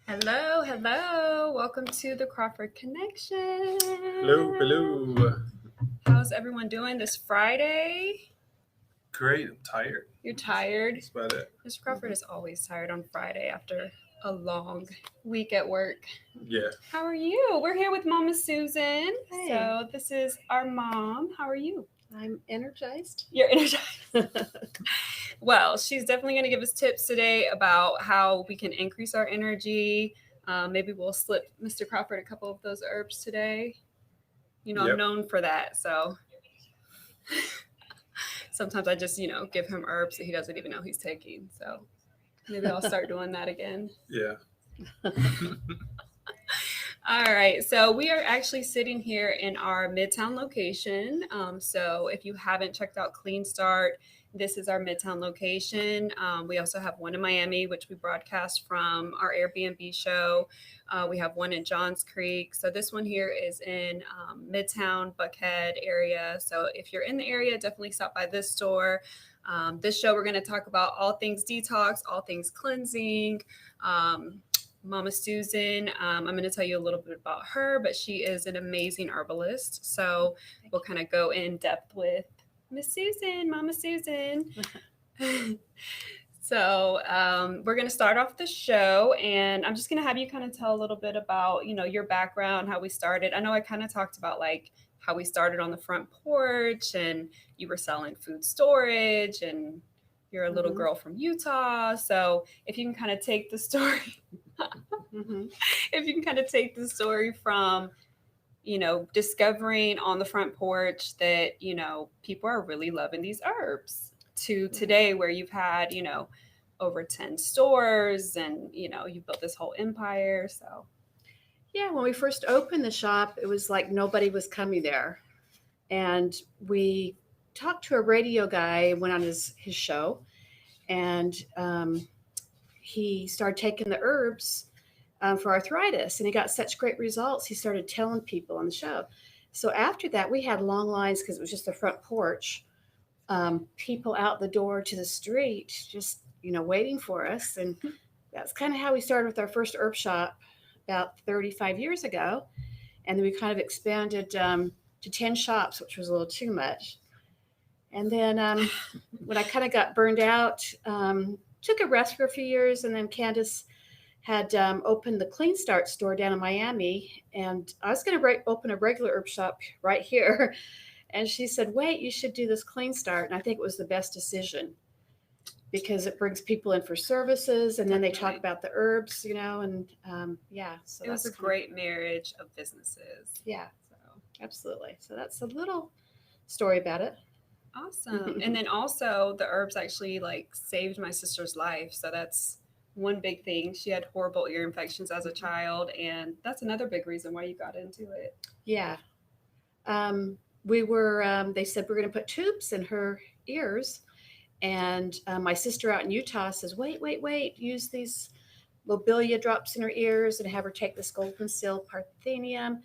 Hello, hello. Welcome to the Crawford Connection. Hello, hello. How's everyone doing this Friday? Great. I'm tired. You're tired? That's about it. Mr. Crawford is always tired on Friday after a long week at work. Yeah. How are you? We're here with Momma Susan. Hey. So this is our mom. How are you? I'm energized. You're energized. Well, she's definitely going to give us tips today about how we can increase our energy. Maybe we'll slip Mr. Crawford a couple of those herbs today. You know, Yep. I'm known for that. So sometimes I just, give him herbs that he doesn't even know he's taking. So maybe I'll start doing that again. Yeah. All right, so we are actually sitting here in our Midtown location. So if you haven't checked out Clean Start, this is our Midtown location. We also have one in Miami, which we broadcast from our Airbnb show. We have one in Johns Creek. So this one here is in Midtown, Buckhead area. So if you're in the area, definitely stop by this store. This show, we're going to talk about all things detox, all things cleansing. Momma Susan, I'm going to tell you a little bit about her, but she is an amazing herbalist. So we'll kind of go in depth with Miss Susan, Momma Susan. So we're going to start off the show, and I'm just going to have you kind of tell a little bit about, your background, how we started. I know I kind of talked about like how we started on the front porch, and you were selling food storage, and you're a little girl from Utah. So if you can kind of take the story. If you can kind of take the story from, discovering on the front porch that, people are really loving these herbs to today where you've had, over 10 stores and, you built this whole empire. So. Yeah, when we first opened the shop, it was like nobody was coming there. And we talked to a radio guy, went on his show, and he started taking the herbs for arthritis, and he got such great results. He started telling people on the show. So after that, we had long lines because it was just the front porch, people out the door to the street, just waiting for us. And that's kind of how we started with our first herb shop about 35 years ago. And then we kind of expanded to 10 shops, which was a little too much. And then when I kind of got burned out, took a rest for a few years, and then Candace had opened the Clean Start store down in Miami, and I was going to open a regular herb shop right here. And she said, wait, you should do this Clean Start. And I think it was the best decision because it brings people in for services, and then they talk about the herbs, and yeah. So it was a great marriage of businesses. Yeah, so absolutely. So that's a little story about it. Awesome. And then also the herbs actually like saved my sister's life. So that's one big thing. She had horrible ear infections as a child, and that's another big reason why you got into it. Yeah. We were, they said we're going to put tubes in her ears. And my sister out in Utah says, wait, use these lobelia drops in her ears and have her take this golden seal parthenium.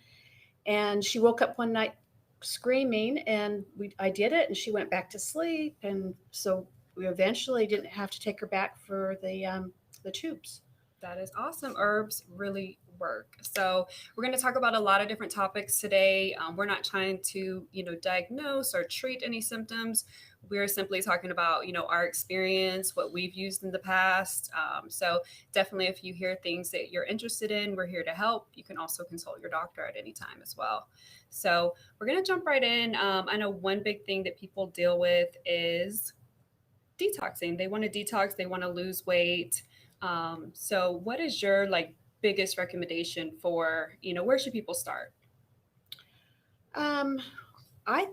And she woke up one night screaming, and I did it, and she went back to sleep. And so we eventually didn't have to take her back for the tubes. That is awesome. Herbs really work. So we're going to talk about a lot of different topics today. We're not trying to, diagnose or treat any symptoms. We're simply talking about, our experience, what we've used in the past. So definitely if you hear things that you're interested in, we're here to help. You can also consult your doctor at any time as well. So we're going to jump right in. I know one big thing that people deal with is detoxing. They want to detox. They want to lose weight. So what is your biggest recommendation for, where should people start? I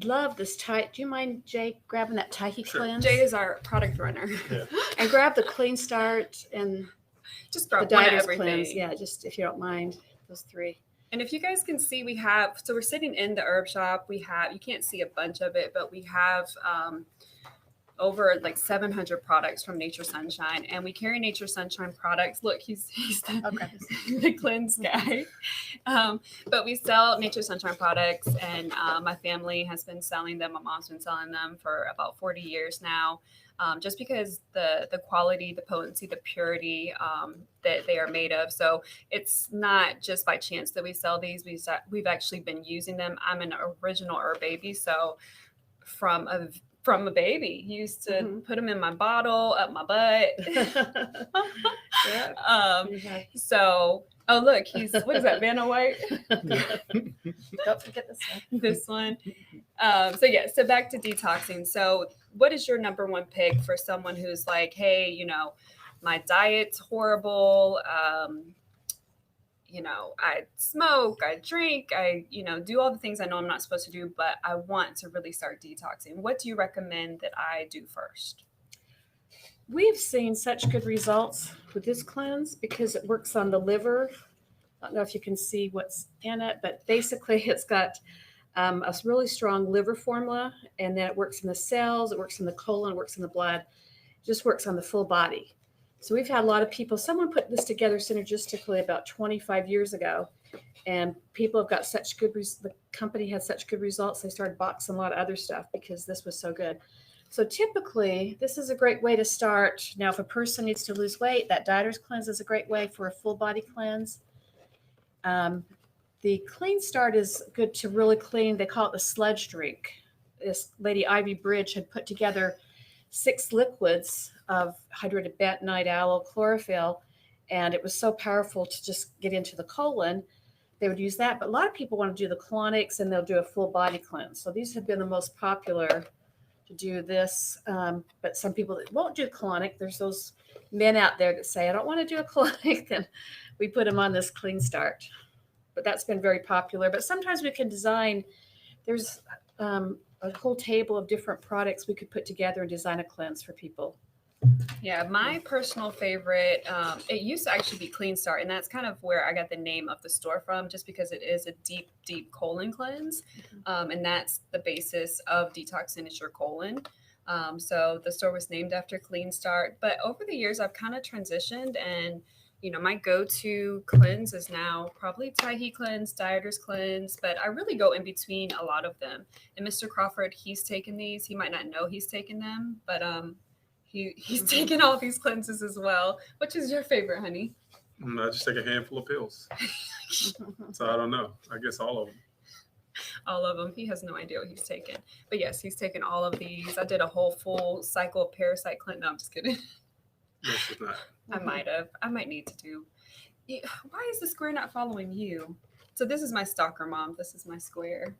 love this Do you mind, Jay, grabbing that Tahi cleanse? Jay is our product runner. Yeah. And grab the Clean Start and just grab the one of Dieters everything. Cleanse. Yeah, just if you don't mind, those three. And if you guys can see, we're sitting in the herb shop. You can't see a bunch of it, but we have over 700 products from Nature Sunshine, and we carry Nature Sunshine products. Look, he's the cleanse guy. But we sell Nature Sunshine products, and my family has been selling them. My mom's been selling them for about 40 years now. just because the quality, the potency, the purity that they are made of. So it's not just by chance that we sell these. We've actually been using them. I'm an original herb baby, so from a baby, used to put them in my bottle, up my butt. Yeah. So, oh look, what is that, Vanna White? Don't forget this one. This one. So back to detoxing. So what is your number one pick for someone who's like, hey, my diet's horrible. I smoke, I drink, I do all the things I know I'm not supposed to do, but I want to really start detoxing. What do you recommend that I do first? We've seen such good results with this cleanse because it works on the liver. I don't know if you can see what's in it, but basically it's got a really strong liver formula, and then it works in the cells, it works in the colon, it works in the blood, it just works on the full body. So we've had a lot of people, someone put this together synergistically about 25 years ago, and people have got such good, the company had such good results, they started boxing a lot of other stuff because this was so good. So typically, this is a great way to start. Now, if a person needs to lose weight, that dieter's cleanse is a great way for a full body cleanse. The clean start is good to really clean. They call it the sludge drink. This lady, Ivy Bridge, had put together 6 liquids of hydrated bentonite, aloe, chlorophyll, and it was so powerful to just get into the colon. They would use that, but a lot of people want to do the colonics, and they'll do a full body cleanse. So these have been the most popular to do this, but some people that won't do colonic, there's those men out there that say, I don't want to do a colonic, then we put them on this clean start. But that's been very popular. But sometimes we can design, there's a whole table of different products we could put together and design a cleanse for people. Yeah, my personal favorite, it used to actually be Clean Start, and that's kind of where I got the name of the store from, just because it is a deep, deep colon cleanse. And that's the basis of detoxing is your colon. So the store was named after Clean Start. But over the years, I've kind of transitioned, and my go-to cleanse is now probably Tahi cleanse, Dieter's cleanse, but I really go in between a lot of them. And Mr. Crawford, he's taken these. He might not know he's taken them, but he's taken all these cleanses as well. Which is your favorite, honey? I just take a handful of pills. So I don't know. I guess all of them. All of them. He has no idea what he's taken. But yes, he's taken all of these. I did a whole full cycle of parasite cleanse. No, I'm just kidding. This is not. I might have. I might need to do. Why is the square not following you? So this is my stalker mom. This is my square.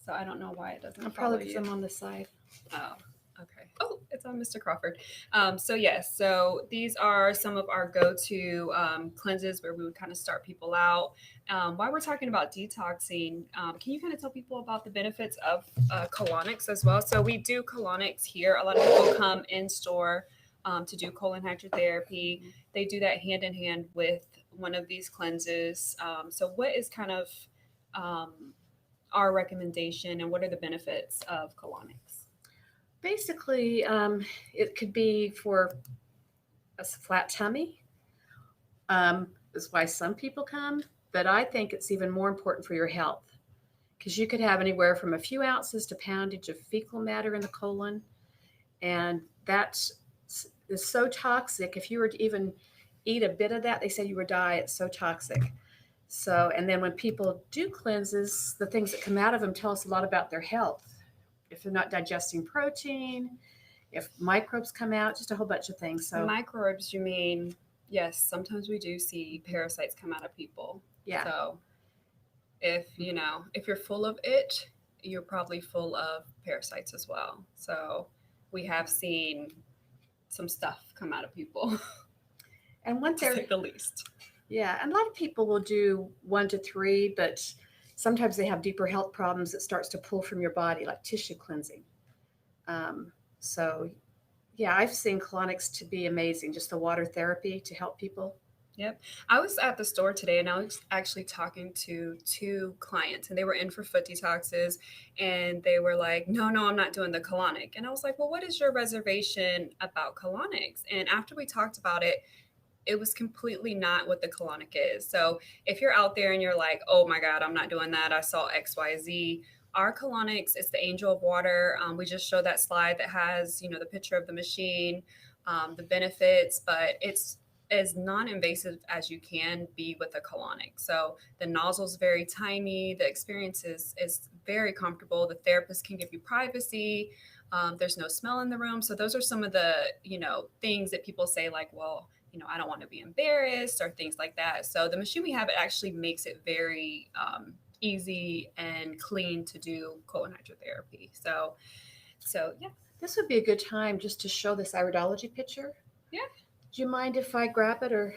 So I don't know why it doesn't. Probably because I'm on the side. Oh, okay. Oh, it's on Mr. Crawford. So these are some of our go-to cleanses where we would kind of start people out. While we're talking about detoxing, can you kind of tell people about the benefits of colonics as well? So we do colonics here. A lot of people come in store to do colon hydrotherapy. They do that hand in hand with one of these cleanses. So what is kind of our recommendation, and what are the benefits of colonics? Basically, it could be for a flat tummy. That's why some people come, but I think it's even more important for your health, because you could have anywhere from a few ounces to poundage of fecal matter in the colon, and that is so toxic. If you were to even eat a bit of that, they say you would die. It's so toxic. So, and then when people do cleanses, the things that come out of them tell us a lot about their health. If they're not digesting protein, if microbes come out, just a whole bunch of things. So microbes, you mean, yes, sometimes we do see parasites come out of people. Yeah. So if you're full of it, you're probably full of parasites as well. So we have seen some stuff come out of people. And once to say the least. Yeah. And a lot of people will do 1 to 3, but sometimes they have deeper health problems that starts to pull from your body, like tissue cleansing. So yeah, I've seen colonics to be amazing, just the water therapy to help people. Yep. I was at the store today, and I was actually talking to 2 clients, and they were in for foot detoxes, and they were like, no, I'm not doing the colonic. And I was like, well, what is your reservation about colonics? And after we talked about it, it was completely not what the colonic is. So if you're out there and you're like, oh my God, I'm not doing that, I saw XYZ, our colonics is the angel of water. We just showed that slide that has, you know, the picture of the machine, the benefits, but it's as non-invasive as you can be with a colonic. So the nozzle is very tiny. The experience is very comfortable. The therapist can give you privacy. There's no smell in the room. So those are some of the, you know, things that people say like, well, you know, I don't want to be embarrassed or things like that. So the machine we have, it actually makes it very easy and clean to do colon hydrotherapy. So yeah. This would be a good time just to show this iridology picture. Yeah. Do you mind if I grab it or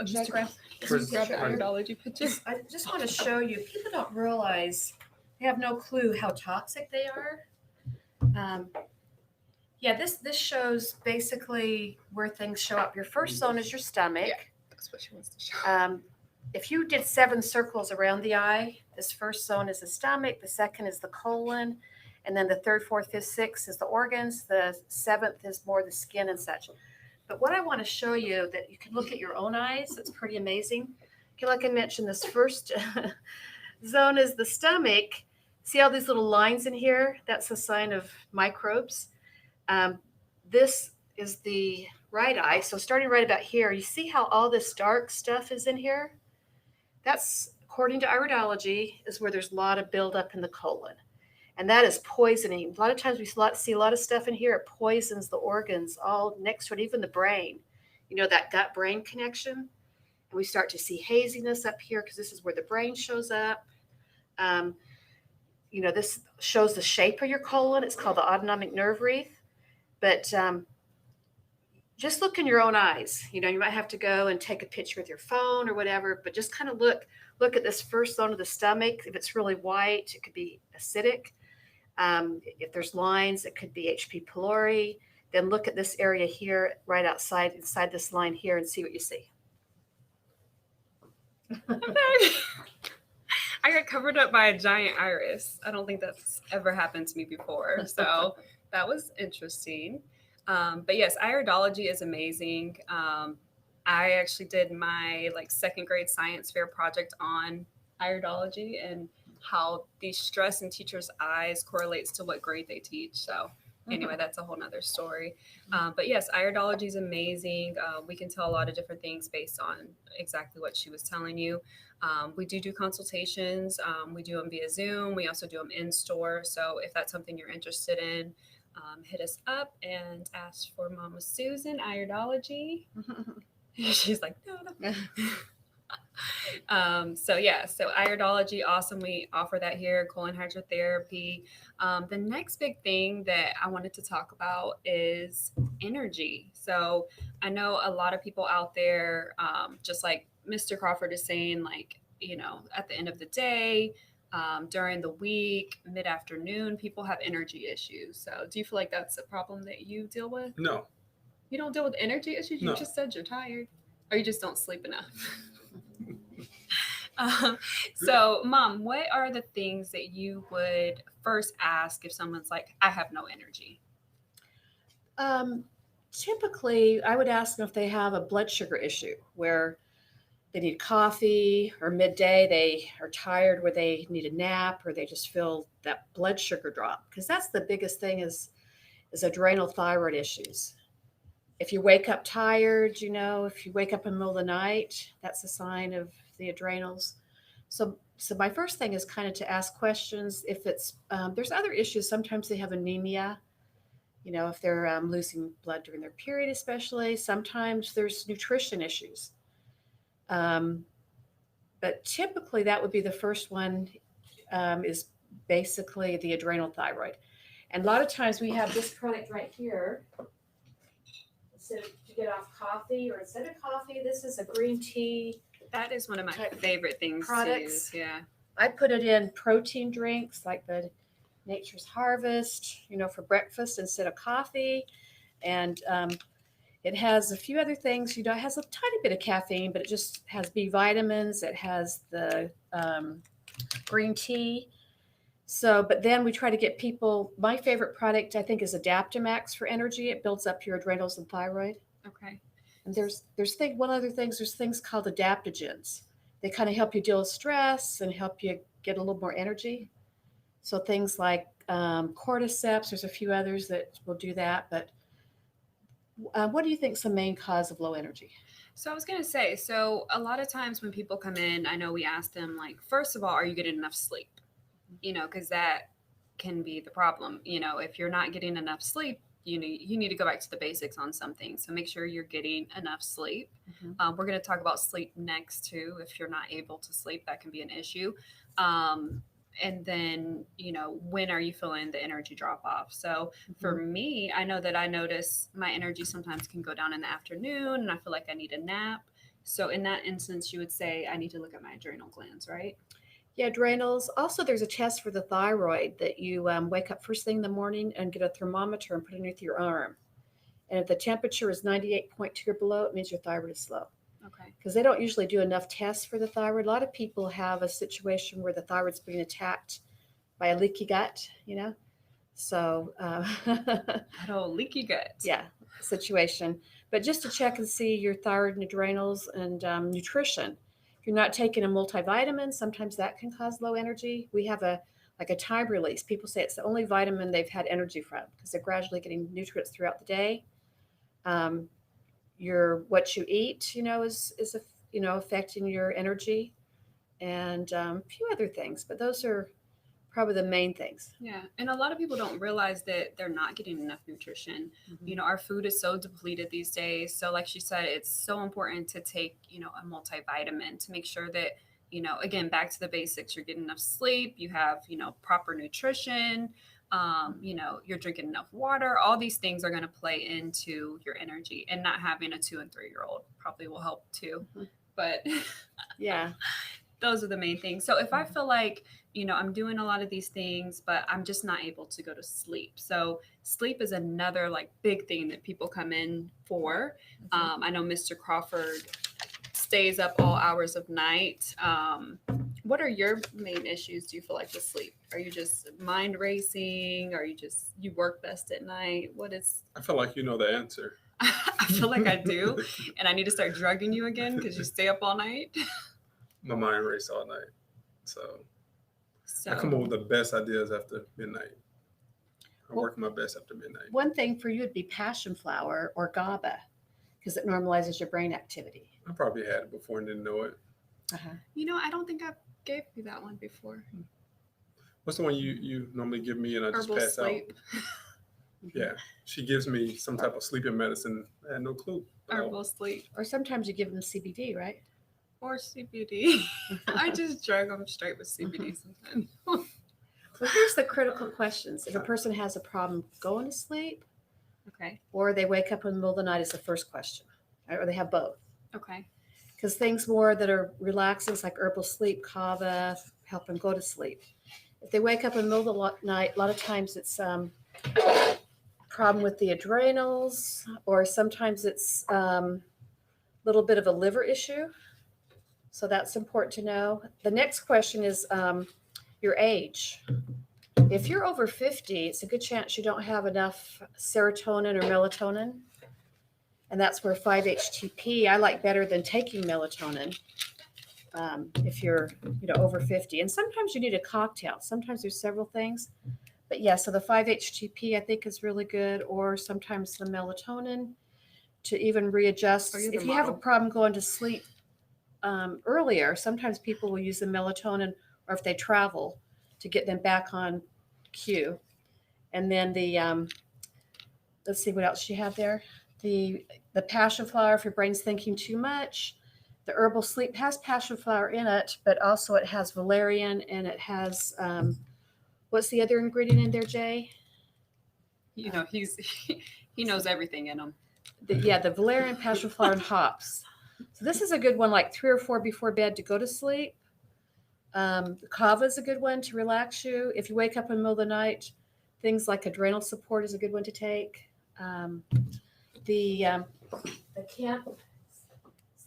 Just check? grab First, the right. iridology picture. I just want to show you. People don't realize, they have no clue how toxic they are. Yeah, this shows basically where things show up. Your first zone is your stomach. Yeah. That's what she wants to show. If you did 7 circles around the eye, this first zone is the stomach, the second is the colon, and then the third, fourth, fifth, sixth is the organs, the 7th is more the skin and such. But what I want to show you, that you can look at your own eyes, it's pretty amazing. Okay, like I mentioned, this first zone is the stomach. See all these little lines in here? That's a sign of microbes. This is the right eye. So starting right about here, you see how all this dark stuff is in here? That's, according to iridology, is where there's a lot of buildup in the colon. And that is poisoning. A lot of times we see a lot of stuff in here. It poisons the organs all next to it, even the brain. You know, that gut-brain connection. And we start to see haziness up here because this is where the brain shows up. You know, this shows the shape of your colon. It's called the autonomic nerve wreath. But just look in your own eyes. You know, you might have to go and take a picture with your phone or whatever, but just kind of look at this first zone of the stomach. If it's really white, it could be acidic. If there's lines, it could be HP. pylori. Then look at this area here, right outside, inside this line here, and see what you see. I got covered up by a giant iris. I don't think that's ever happened to me before. So that was interesting. But yes, iridology is amazing. I actually did my like 2nd grade science fair project on iridology and how the stress in teachers' eyes correlates to what grade they teach. So anyway, that's a whole nother story. But yes, iridology is amazing. We can tell a lot of different things based on exactly what she was telling you. We do consultations. We do them via Zoom. We also do them in store. So if that's something you're interested in, hit us up and ask for Momma Susan, iridology. She's like, no. So iridology, awesome. We offer that here, colon hydrotherapy. The next big thing that I wanted to talk about is energy. So I know a lot of people out there, just like Mr. Crawford is saying, like, you know, at the end of the day, during the week, mid-afternoon, people have energy issues. So do you feel like that's a problem that you deal with? No. You don't deal with energy issues? You No. just said you're tired, or you just don't sleep enough. So, Mom, what are the things that you would first ask if someone's like, I have no energy? Typically, I would ask them if they have a blood sugar issue where they need coffee, or midday they are tired where they need a nap, or they just feel that blood sugar drop. Because that's the biggest thing is adrenal thyroid issues. If you wake up tired, you know, if you wake up in the middle of the night, that's a sign of the adrenals. So my first thing is kind of to ask questions. If it's, there's other issues. Sometimes they have anemia, you know, if they're losing blood during their period, especially. Sometimes there's nutrition issues. But typically that would be the first one, is basically the adrenal thyroid. And a lot of times we have this product right here. Instead of to get off coffee, or instead of coffee, this is a green tea. That is one of my favorite things products. to use. Yeah. I put it in protein drinks like the Nature's Harvest, you know, for breakfast instead of coffee. And it has a few other things. You know, it has a tiny bit of caffeine, but it just has B vitamins. It has the green tea. So, but then we try to get people, my favorite product, I think, is Adaptomax for energy. It builds up your adrenals and thyroid. Okay. And there's things called adaptogens. They kind of help you deal with stress and help you get a little more energy. So things like cordyceps, there's a few others that will do that. But what do you think is the main cause of low energy? So I was gonna say, so a lot of times when people come in, I know we ask them like, first of all, are you getting enough sleep? Because that can be the problem. If you're not getting enough sleep, you need to go back to the basics on something. So make sure you're getting enough sleep. We're going to talk about sleep next too. If you're not able to sleep, that can be an issue. And then, when are you feeling the energy drop off? So for me, I know that I notice my energy sometimes can go down in the afternoon and I feel like I need a nap. So in that instance, you would say I need to look at my adrenal glands, right? Yeah, adrenals. Also, there's a test for the thyroid that you wake up first thing in the morning and get a thermometer and put it underneath your arm. And if the temperature is 98.2 or below, it means your thyroid is low. Okay. Because they don't usually do enough tests for the thyroid. A lot of people have a situation where the thyroid's being attacked by a leaky gut. So, That old leaky gut. yeah, situation. But just to check and see your thyroid and adrenals and nutrition. If you're not taking a multivitamin, sometimes that can cause low energy. We have a time release. People say it's the only vitamin they've had energy from because they're gradually getting nutrients throughout the day. Um, your what you eat, is affecting your energy, and a few other things. But those are probably the main things. Yeah. And a lot of people don't realize that they're not getting enough nutrition. Our food is so depleted these days. So, like she said, it's so important to take, a multivitamin to make sure that, again, back to the basics, you're getting enough sleep, you have, proper nutrition, you're drinking enough water. All these things are going to play into your energy, and not having a 2 and 3-year-old probably will help too. But Yeah. those are the main things. So if I feel like, I'm doing a lot of these things, but I'm just not able to go to sleep. So sleep is another like big thing that people come in for. I know Mr. Crawford stays up all hours of night. What are your main issues, do you feel like, with sleep? Are you just mind racing? Are you work best at night? I feel like you know the answer. I feel like I do. And I need to start drugging you again because you stay up all night. My mind race all night. So I come up with the best ideas after midnight. I work my best after midnight. One thing for you would be passion flower or GABA because it normalizes your brain activity. I probably had it before and didn't know it. I don't think I gave you that one before. What's the one you normally give me and I just Herbal pass sleep. out? Yeah, she gives me some type of sleeping medicine. I had no clue. Herbal sleep. Or sometimes you give them CBD, right? Or CBD. I just drug them straight with CBD sometimes. Well, here's the critical questions. If a person has a problem going to sleep, Okay. or they wake up in the middle of the night is the first question, or they have both. Okay. Because things more that are relaxing, like herbal sleep, kava, help them go to sleep. If they wake up in the middle of the night, a lot of times it's problem with the adrenals, or sometimes it's a little bit of a liver issue. So that's important to know. The next question is your age. If you're over 50, it's a good chance you don't have enough serotonin or melatonin. And that's where 5-HTP I like better than taking melatonin if you're over 50. And sometimes you need a cocktail. Sometimes there's several things. But yeah, so the 5-HTP I think is really good, or sometimes the melatonin to even readjust. If you have a problem going to sleep earlier, sometimes people will use the melatonin, or if they travel, to get them back on cue. And then the let's see what else you have there. The passion flower, if your brain's thinking too much. The herbal sleep has passion flower in it, but also it has valerian, and it has what's the other ingredient in there, Jay? He knows everything in them. The valerian, passion flower, and hops. So this is a good one, like 3 or 4 before bed to go to sleep. The kava is a good one to relax you. If you wake up in the middle of the night, things like adrenal support is a good one to take. The camp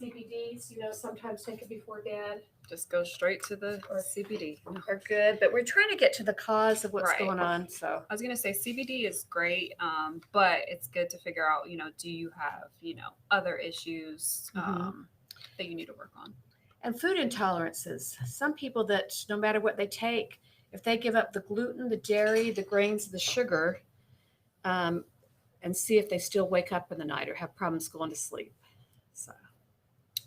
CBDs, sometimes take it before bed. Just go straight to the CBD. Are good, but we're trying to get to the cause of what's going on. So I was gonna say CBD is great, but it's good to figure out, do you have, other issues that you need to work on. And food intolerances. Some people that no matter what they take, if they give up the gluten, the dairy, the grains, the sugar, and see if they still wake up in the night or have problems going to sleep. So.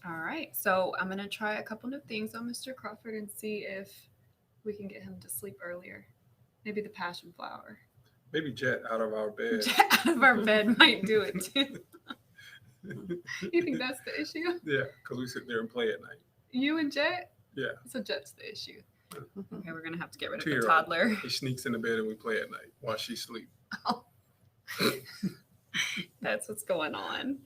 All right. So I'm going to try a couple new things on Mr. Crawford and see if we can get him to sleep earlier. Maybe the passion flower. Maybe Jet out of our bed. Jet out of our bed might do it too. You think that's the issue? Yeah, because we sit there and play at night. You and Jet? Yeah. So Jet's the issue. Okay, we're going to have to get rid of the 2-year-old. toddler. He sneaks in the bed and we play at night while she sleeps. Oh. That's what's going on.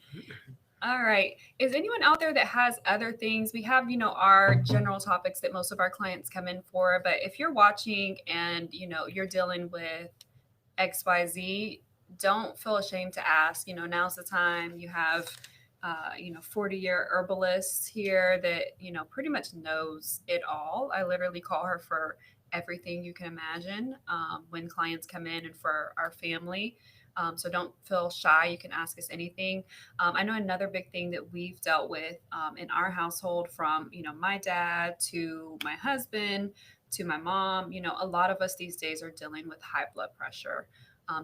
All right. Is anyone out there that has other things? We have, our general topics that most of our clients come in for, but if you're watching and, you're dealing with XYZ, don't feel ashamed to ask. Now's the time. You have 40-year herbalist here that, pretty much knows it all. I literally call her for everything you can imagine when clients come in and for our family. So don't feel shy. You can ask us anything. I know another big thing that we've dealt with in our household, from, my dad to my husband to my mom, a lot of us these days are dealing with high blood pressure.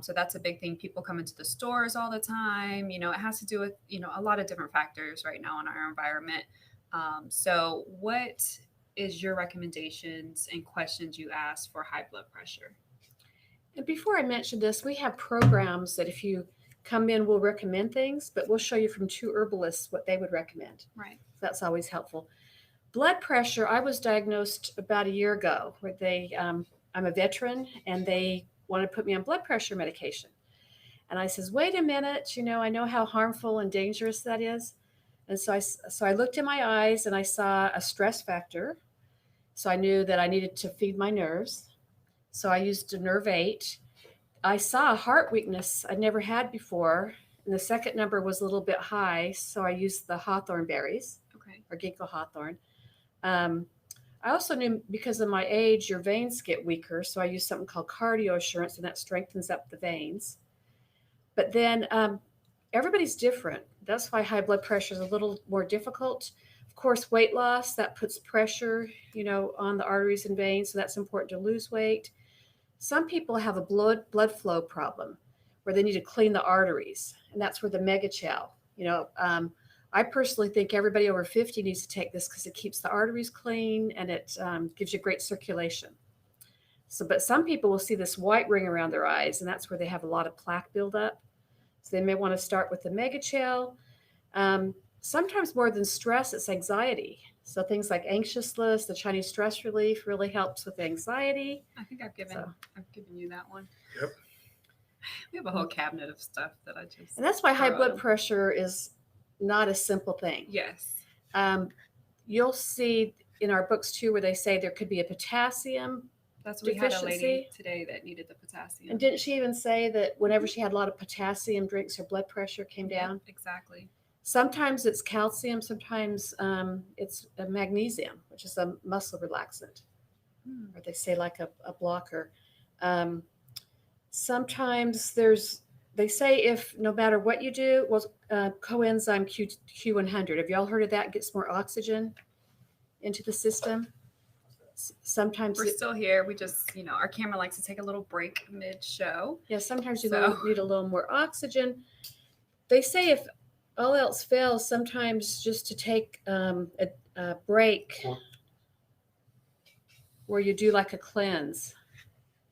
So that's a big thing. People come into the stores all the time. It has to do with, a lot of different factors right now in our environment. So what is your recommendations and questions you ask for high blood pressure? And before I mention this, we have programs that if you come in, we'll recommend things, but we'll show you from 2 herbalists what they would recommend. Right. That's always helpful. Blood pressure, I was diagnosed about a year ago where I'm a veteran and they wanted to put me on blood pressure medication. And I says, wait a minute, I know how harmful and dangerous that is. And so I looked in my eyes and I saw a stress factor. So I knew that I needed to feed my nerves. So I used a Nerve 8. I saw a heart weakness I'd never had before. And the second number was a little bit high. So I used the hawthorn berries, or ginkgo hawthorn. I also knew because of my age, your veins get weaker. So I used something called cardio assurance, and that strengthens up the veins. But then everybody's different. That's why high blood pressure is a little more difficult. Of course, weight loss, that puts pressure, on the arteries and veins. So that's important to lose weight. Some people have a blood flow problem where they need to clean the arteries. And that's where the mega chow, I personally think everybody over 50 needs to take this because it keeps the arteries clean and it gives you great circulation. But some people will see this white ring around their eyes, and that's where they have a lot of plaque buildup. So they may want to start with the mega chow. Sometimes more than stress, it's anxiety. So things like anxiousness, the Chinese stress relief really helps with anxiety. I think I've given you that one. Yep. We have a whole cabinet of stuff that I just. And that's why high blood pressure is not a simple thing. Yes. You'll see in our books too where they say there could be a potassium That's what deficiency. We had a lady today that needed the potassium. And didn't she even say that whenever she had a lot of potassium drinks, her blood pressure came down? Exactly. Sometimes it's calcium, sometimes it's a magnesium, which is a muscle relaxant, or they say like a blocker. Sometimes they say if no matter what you do, coenzyme Q100. Have y'all heard of that? It gets more oxygen into the system. Sometimes we're still here. We just, our camera likes to take a little break mid-show. Yeah, sometimes you need a little more oxygen. They say if all else fails, sometimes just to take a break where you do like a cleanse,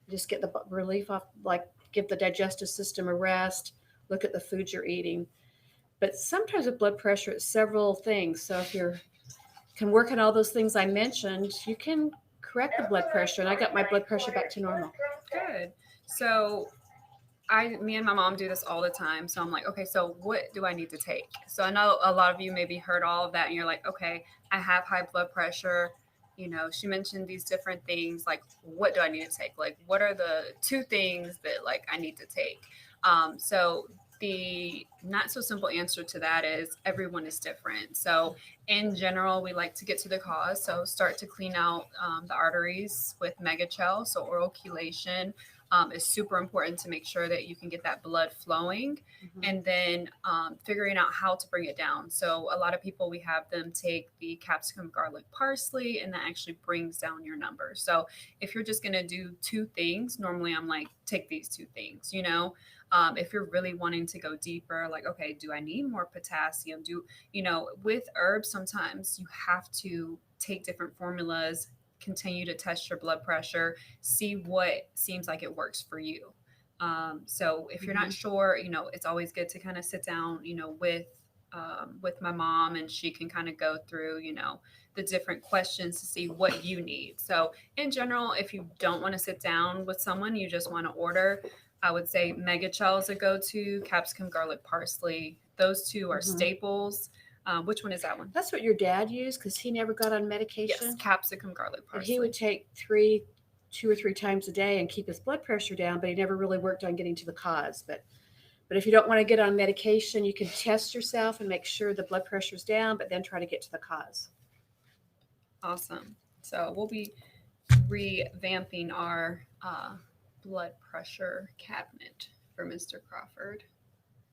just get the relief off, like give the digestive system a rest, look at the food you're eating. But sometimes with blood pressure, it's several things. So if you can work on all those things I mentioned, you can correct the blood pressure. And I got my blood pressure back to normal. Good. So me and my mom do this all the time. So I'm like, okay, so what do I need to take? So I know a lot of you maybe heard all of that and you're like, okay, I have high blood pressure. She mentioned these different things. Like, what do I need to take? Like, what are the 2 things that like I need to take? So the not so simple answer to that is everyone is different. So in general, we like to get to the cause. So start to clean out the arteries with megachel. So oral chelation is super important to make sure that you can get that blood flowing, and then figuring out how to bring it down. So a lot of people, we have them take the capsicum, garlic, parsley, and that actually brings down your numbers. So if you're just going to do two things, normally I'm like, take these two things, you know. If you're really wanting to go deeper, like, okay, do I need more potassium? With herbs, sometimes you have to take different formulas, continue to test your blood pressure, see what seems like it works for you. So if you're not sure, it's always good to kind of sit down, with my mom, and she can kind of go through, the different questions to see what you need. So in general, if you don't want to sit down with someone, you just want to order, I would say megachel is a go-to, capsicum, garlic, parsley. Those two are staples. Which one is that one? That's what your dad used because he never got on medication. Yes, capsicum, garlic, parsley. And he would take 2 or 3 times a day and keep his blood pressure down, but he never really worked on getting to the cause. But if you don't want to get on medication, you can test yourself and make sure the blood pressure's down, but then try to get to the cause. Awesome. So we'll be revamping our blood pressure cabinet for Mr. Crawford.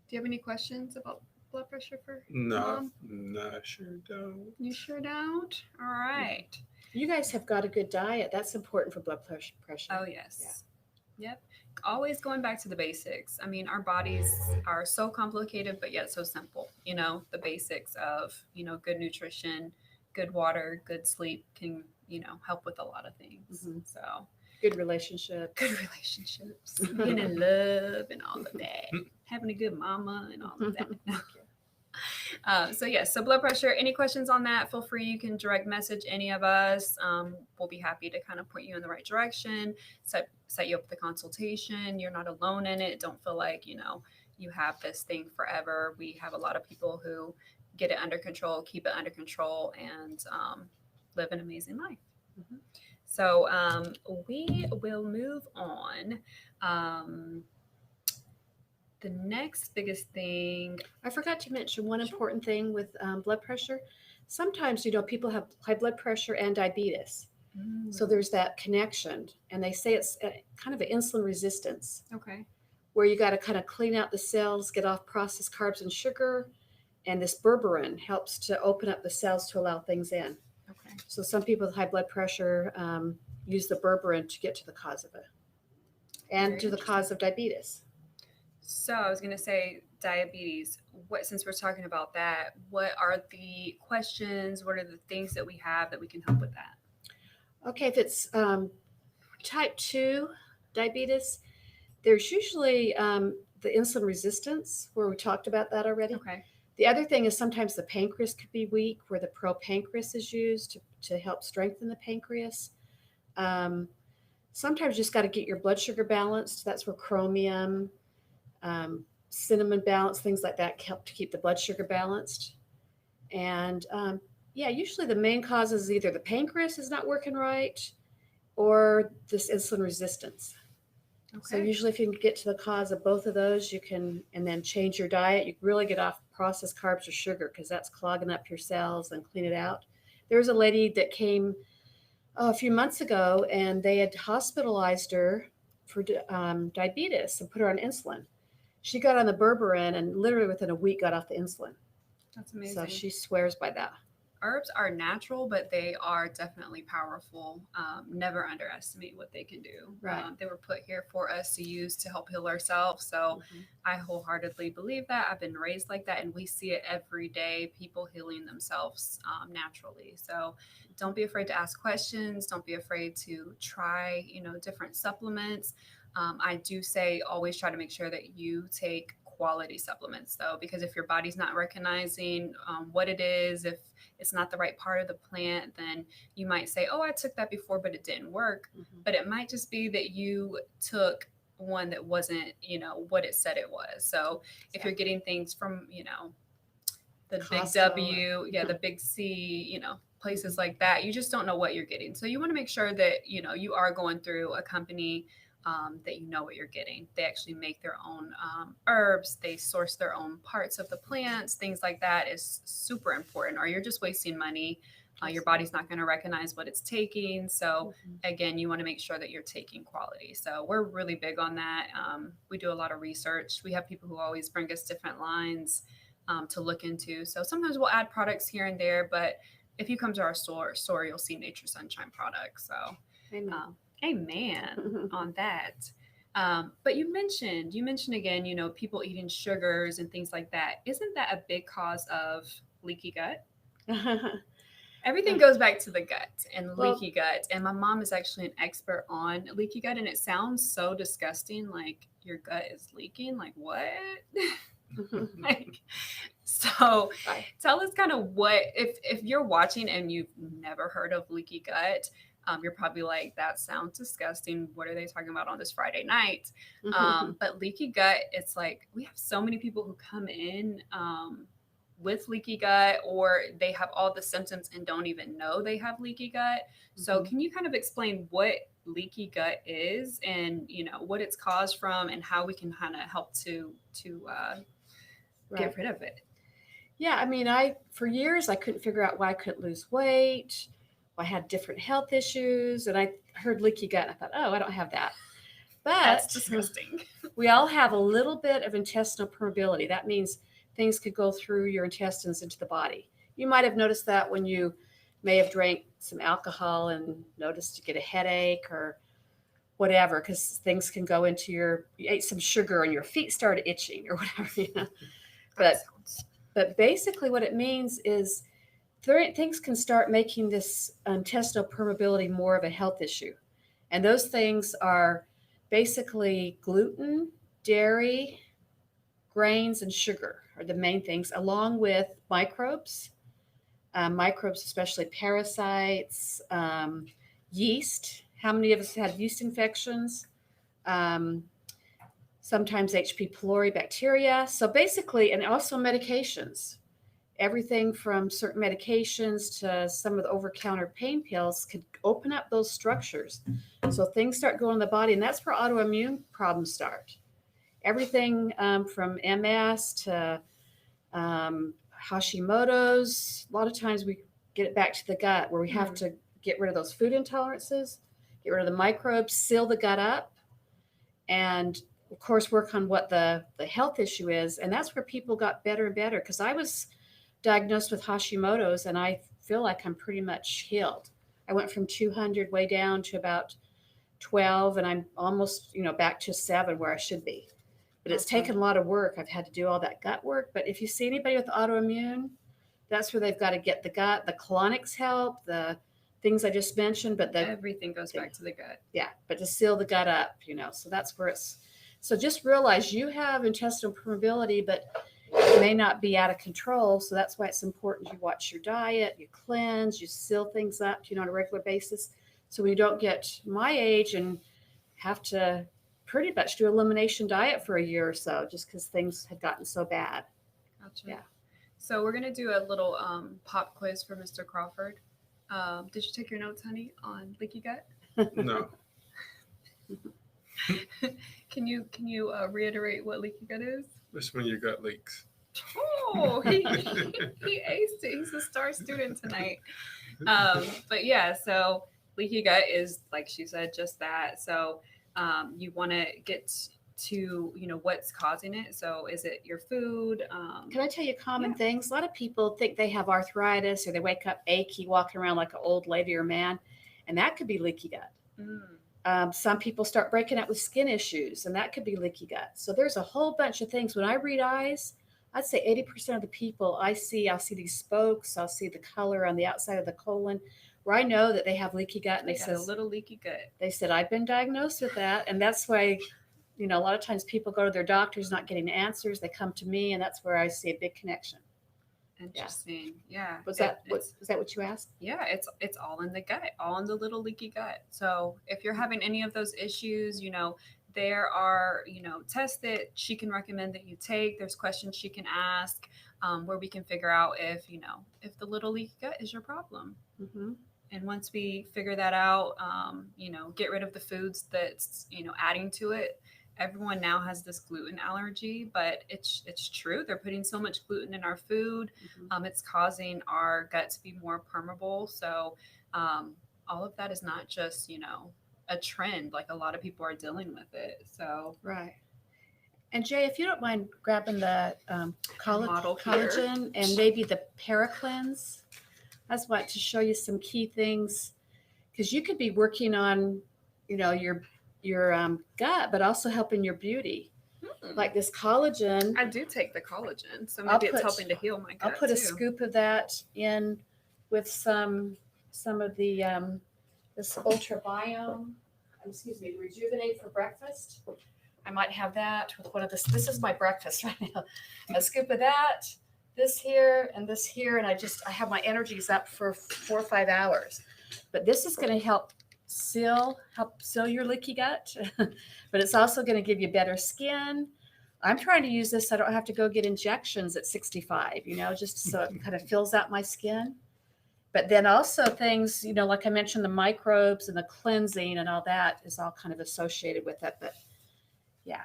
Do you have any questions about blood pressure for Mom? No, I sure don't. You sure don't? All right. You guys have got a good diet. That's important for blood pressure. Oh, yes. Yeah. Yep. Always going back to the basics. I mean, our bodies are so complicated, but yet so simple. The basics of, good nutrition, good water, good sleep can, help with a lot of things. So good relationships, being in love and all of that, having a good mama and all of that. So blood pressure, any questions on that, feel free. You can direct message any of us. We'll be happy to kind of point you in the right direction, set you up with a consultation. You're not alone in it. Don't feel like, you have this thing forever. We have a lot of people who get it under control, keep it under control, and live an amazing life. So we will move on. The next biggest thing, I forgot to mention one important thing with blood pressure. Sometimes, people have high blood pressure and diabetes. So there's that connection. And they say it's kind of an insulin resistance. Okay. Where you got to kind of clean out the cells, get off processed carbs and sugar. And this berberine helps to open up the cells to allow things in. Okay. So some people with high blood pressure use the berberine to get to the cause of it and to the cause of diabetes. So I was going to say diabetes. Since we're talking about that, what are the questions? What are the things that we have that we can help with that? Okay, if it's type 2 diabetes, there's usually the insulin resistance, where we talked about that already. Okay. The other thing is sometimes the pancreas could be weak, where the pro-pancreas is used to help strengthen the pancreas. Sometimes you just got to get your blood sugar balanced. That's where chromium, cinnamon balance, things like that help to keep the blood sugar balanced. And usually the main cause is either the pancreas is not working right or this insulin resistance. Okay. So usually if you can get to the cause of both of those, you can, and then change your diet, you really get off processed carbs or sugar, because that's clogging up your cells, and clean it out. There was a lady that came a few months ago, and they had hospitalized her for diabetes and put her on insulin. She got on the berberine and literally within a week got off the insulin. That's amazing. So she swears by that. Herbs are natural, but they are definitely powerful. Never underestimate what they can do. Right. They were put here for us to use to help heal ourselves. So I wholeheartedly believe that. I've been raised like that, and we see it every day, people healing themselves naturally. So don't be afraid to ask questions. Don't be afraid to try, different supplements. I do say always try to make sure that you take quality supplements, though, because if your body's not recognizing what it is, if it's not the right part of the plant, then you might say, oh, I took that before, but it didn't work. But it might just be that you took one that wasn't, what it said it was. So if you're getting things from, the Costco, big W, the big C, places like that, you just don't know what you're getting. So you want to make sure that, you are going through a company that you know what you're getting. They actually make their own herbs. They source their own parts of the plants. Things like that is super important, or you're just wasting money. Your body's not going to recognize what it's taking. So again, you want to make sure that you're taking quality. So we're really big on that. We do a lot of research. We have people who always bring us different lines to look into. So sometimes we'll add products here and there, but if you come to our store, you'll see Nature Sunshine products. So amen on that. But you mentioned again, people eating sugars and things like that. Isn't that a big cause of leaky gut? Everything goes back to the gut and leaky gut. And my mom is actually an expert on leaky gut. And it sounds so disgusting. Like your gut is leaking. Like what? So tell us kind of what, if you're watching and you've never heard of leaky gut, you're probably like, that sounds disgusting. What are they talking about on this Friday night? But leaky gut, it's like we have so many people who come in with leaky gut, or they have all the symptoms and don't even know they have leaky gut. So can you kind of explain what leaky gut is and, what it's caused from and how we can kind of help to get rid of it? Yeah, I mean, for years I couldn't figure out why I couldn't lose weight. I had different health issues, and I heard leaky gut. And I thought, oh, I don't have that. But that's disgusting. We all have a little bit of intestinal permeability. That means things could go through your intestines into the body. You might have noticed that when you may have drank some alcohol and noticed you get a headache or whatever, because things can go into you ate some sugar and your feet started itching or whatever. But basically what it means is things can start making this intestinal permeability more of a health issue. And those things are basically gluten, dairy, grains, and sugar are the main things, along with microbes, especially parasites, yeast. How many of us had yeast infections? Sometimes H. pylori bacteria. So basically, and also medications. Everything from certain medications to some of the over-counter pain pills could open up those structures. So things start going in the body, and that's where autoimmune problems start. Everything from MS to Hashimoto's. A lot of times we get it back to the gut, where we have to get rid of those food intolerances, get rid of the microbes, seal the gut up, and of course work on what the health issue is. And that's where people got better and better, because I was diagnosed with Hashimoto's, and I feel like I'm pretty much healed. I went from 200 way down to about 12, and I'm almost, back to 7 where I should be. But it's taken a lot of work. I've had to do all that gut work. But if you see anybody with autoimmune, that's where they've got to get the gut. The colonics help, the things I just mentioned, but everything goes back to the gut. Yeah, but to seal the gut up, so that's where it's. So just realize you have intestinal permeability, but it may not be out of control. So that's why it's important you watch your diet, you cleanse, you seal things up, on a regular basis. So when you don't get my age and have to pretty much do elimination diet for a year or so, just because things had gotten so bad. Gotcha. Yeah. So we're going to do a little pop quiz for Mr. Crawford. Did you take your notes, honey, on leaky gut? No. Can you reiterate what leaky gut is? It's when your gut leaks. Oh, he aced it. He's a star student tonight. But yeah, so leaky gut is, like she said, just that. So you want to get to, what's causing it. So is it your food? Can I tell you common things? A lot of people think they have arthritis, or they wake up achy, walking around like an old lady or man, and that could be leaky gut. Some people start breaking out with skin issues, and that could be leaky gut. So there's a whole bunch of things. When I read eyes, I'd say 80% of the people I'll see these spokes, I'll see the color on the outside of the colon, where I know that they have leaky gut. And they said a little leaky gut. They said, I've been diagnosed with that. And that's why, a lot of times people go to their doctors not getting answers. They come to me, and that's where I see a big connection. Interesting. Yeah. Was that what you asked? Yeah, it's all in the gut, all in the little leaky gut. So if you're having any of those issues, there are, tests that she can recommend that you take. There's questions she can ask where we can figure out if the little leaky gut is your problem. And once we figure that out, get rid of the foods that's, adding to it. Everyone now has this gluten allergy, but it's true. They're putting so much gluten in our food. It's causing our gut to be more permeable. So all of that is not just, a trend. Like a lot of people are dealing with it. So right. And Jay, if you don't mind grabbing the Model here. collagen and maybe the Paracleanse, I just want to show you some key things, because you could be working on, your gut, but also helping your beauty. Like this collagen. I do take the collagen, so maybe it's helping to heal my gut. I'll put a scoop of that in with some of the this Ultrabiome. Rejuvenate for breakfast. I might have that with one of this. This is my breakfast right now. A scoop of that, this here, and I have my energies up for 4 or 5 hours. But this is going to help seal your leaky gut, but it's also going to give you better skin. I'm trying to use this so I don't have to go get injections at 65, just so it kind of fills out my skin. But then also things, like I mentioned, the microbes and the cleansing and all that is all kind of associated with it. But yeah,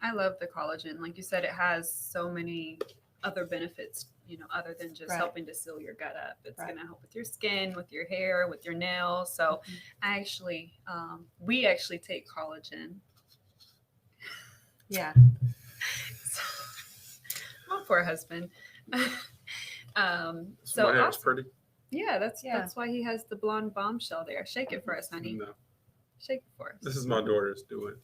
I love the collagen. Like you said, it has so many other benefits, other than just helping to seal your gut up. It's going to help with your skin, with your hair, with your nails. So we actually take collagen. Yeah. My poor husband. So my hair's pretty. Yeah, that's why he has the blonde bombshell there. Shake it for us, honey. No. Shake it for us. This is my daughter's doing.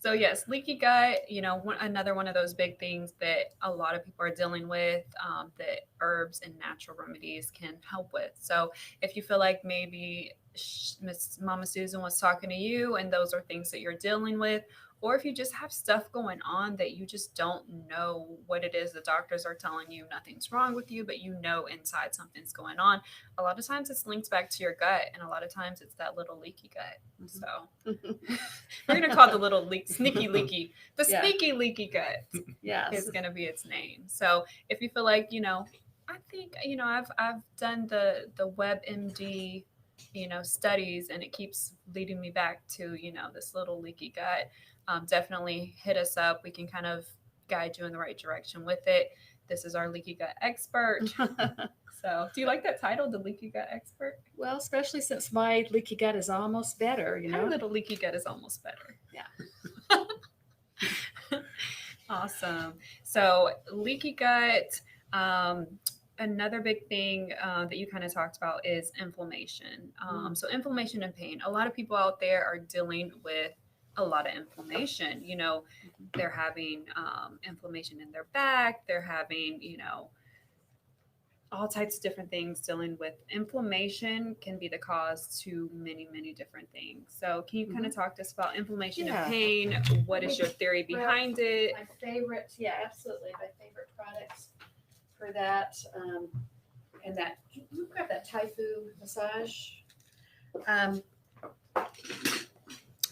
So yes, leaky gut, another one of those big things that a lot of people are dealing with, that herbs and natural remedies can help with. So if you feel like maybe Miss Momma Susan was talking to you and those are things that you're dealing with, or if you just have stuff going on that you just don't know what it is, the doctors are telling you nothing's wrong with you, but inside something's going on. A lot of times it's linked back to your gut, and a lot of times it's that little leaky gut. So we're going to call the little sneaky leaky. The sneaky leaky gut is going to be its name. So if you feel like, I think, I've done the WebMD, studies, and it keeps leading me back to, this little leaky gut. Definitely hit us up. We can kind of guide you in the right direction with it. This is our leaky gut expert. So do you like that title, the leaky gut expert? Well, especially since my leaky gut is almost better, My little leaky gut is almost better. Yeah. Awesome. So leaky gut, another big thing that you kind of talked about is inflammation. So inflammation and pain. A lot of people out there are dealing with a lot of inflammation. They're having inflammation in their back. They're having, all types of different things. Dealing with inflammation can be the cause to many, many different things. So can you kind of talk to us about inflammation and pain? What is your theory behind it? My favorite, absolutely. My favorite products for that. And that, you grab that Taifu massage.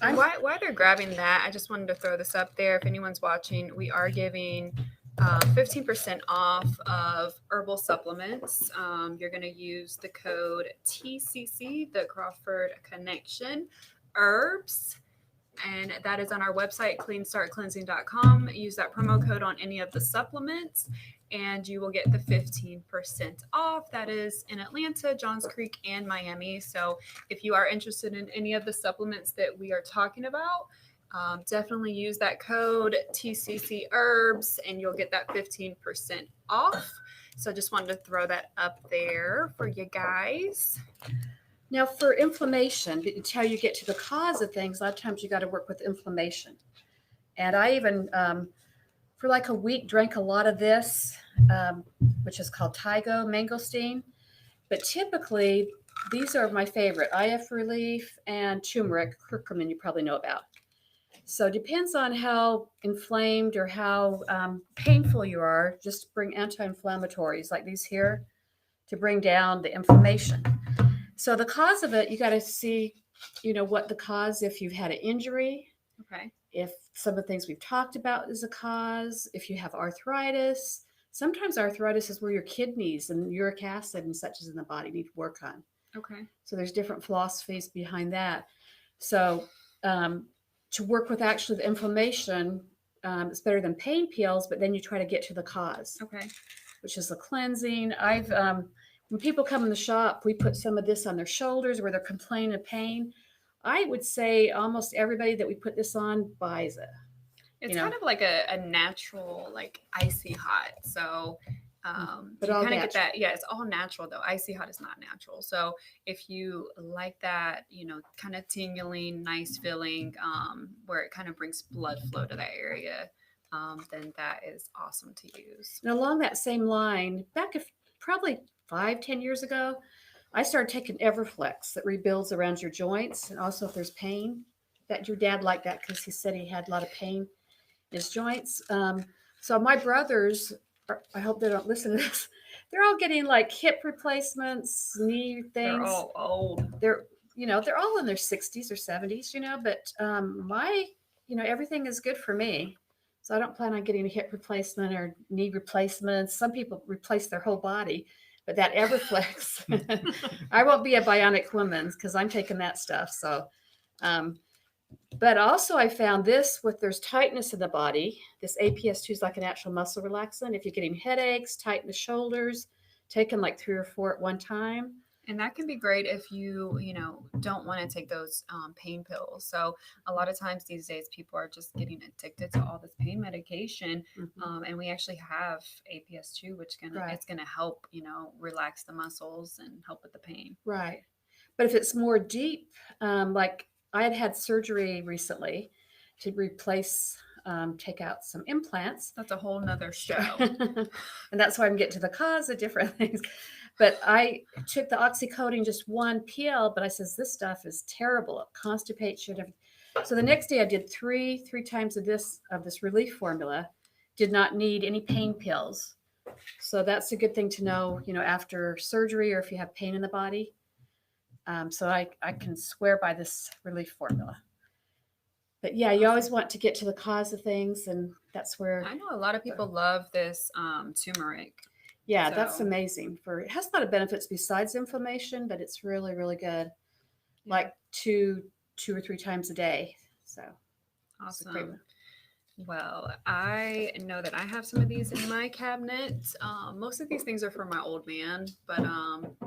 While they're grabbing that, I just wanted to throw this up there. If anyone's watching, we are giving 15% off of herbal supplements. You're going to use the code TCC, the Crawford Connection Herbs. And that is on our website, cleanstartcleansing.com. Use that promo code on any of the supplements, and you will get the 15% off. That is in Atlanta, Johns Creek, and Miami. So if you are interested in any of the supplements that we are talking about, definitely use that code TCC Herbs, and you'll get that 15% off. So just wanted to throw that up there for you guys. Now, for inflammation, until you get to the cause of things, a lot of times you got to work with inflammation. And I even, for like a week, drank a lot of this, which is called Tigo mangosteen. But typically, these are my favorite: IF Relief and turmeric, curcumin, you probably know about. So it depends on how inflamed or how painful you are. Just bring anti-inflammatories like these here to bring down the inflammation. So the cause of it, you got to see, what the cause, if you've had an injury, okay, if some of the things we've talked about is a cause, if you have arthritis, Sometimes arthritis is where your kidneys and uric acid and such is in the body need to work on. Okay. So there's different philosophies behind that. So to work with actually the inflammation, it's better than pain pills, but then you try to get to the cause. Okay. Which is the cleansing. When people come in the shop, we put some of this on their shoulders where they're complaining of pain. I would say almost everybody that we put this on buys it. It's kind of like a natural, like icy hot. So but you all kind of get natural. that. Yeah, it's all natural though. Icy hot is not natural. So if you like that, kind of tingling, nice feeling, where it kind of brings blood flow to that area, then that is awesome to use. And along that same line, probably 5-10 years ago, I started taking Everflex that rebuilds around your joints, and also if there's pain. That your dad liked that because he said he had a lot of pain in his joints. So my brothers, I hope they don't listen to this. They're all getting like hip replacements, knee things. They're all old. They're all in their 60s or 70s, but everything is good for me. So I don't plan on getting a hip replacement or knee replacements. Some people replace their whole body, but that Everflex, I won't be a bionic woman because I'm taking that stuff. So, but also I found this there's tightness in the body. This APS2 is like an actual muscle relaxant. If you're getting headaches, tight in the shoulders, taking like 3 or 4 at one time. And that can be great if you don't want to take those pain pills. So a lot of times these days, people are just getting addicted to all this pain medication. Mm-hmm. And we actually have APS2, which it's going to help, relax the muscles and help with the pain. Right. But if it's more deep, like I had surgery recently to take out some implants. That's a whole nother show. And that's why I'm getting to the cause of different things. But I took the oxycodone, just one pill, but I says, this stuff is terrible. It constipates you. So the next day I did three times of this relief formula, did not need any pain pills. So that's a good thing to know, after surgery or if you have pain in the body. So I can swear by this relief formula. But yeah, you always want to get to the cause of things, and that's where I know a lot of people love this turmeric. Yeah, that's amazing. It has a lot of benefits besides inflammation, but it's really, really good. Yeah. Like 2 or 3 times a day. So awesome. Well, I know that I have some of these in my cabinet. Most of these things are for my old man, but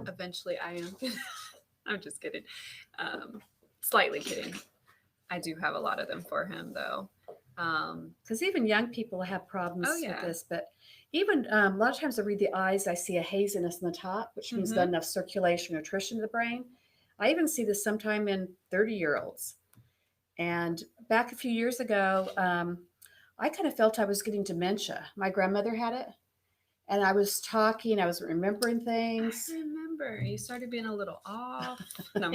eventually I am. I'm just kidding. Slightly kidding. I do have a lot of them for him, though. Because even young people have problems with this, but even a lot of times I read the eyes, I see a haziness in the top, which means not enough circulation, nutrition to the brain. I even see this sometime in 30-year-olds. And back a few years ago, I kind of felt I was getting dementia. My grandmother had it. And I was talking, I was remembering things. I remember. You started being a little off. No.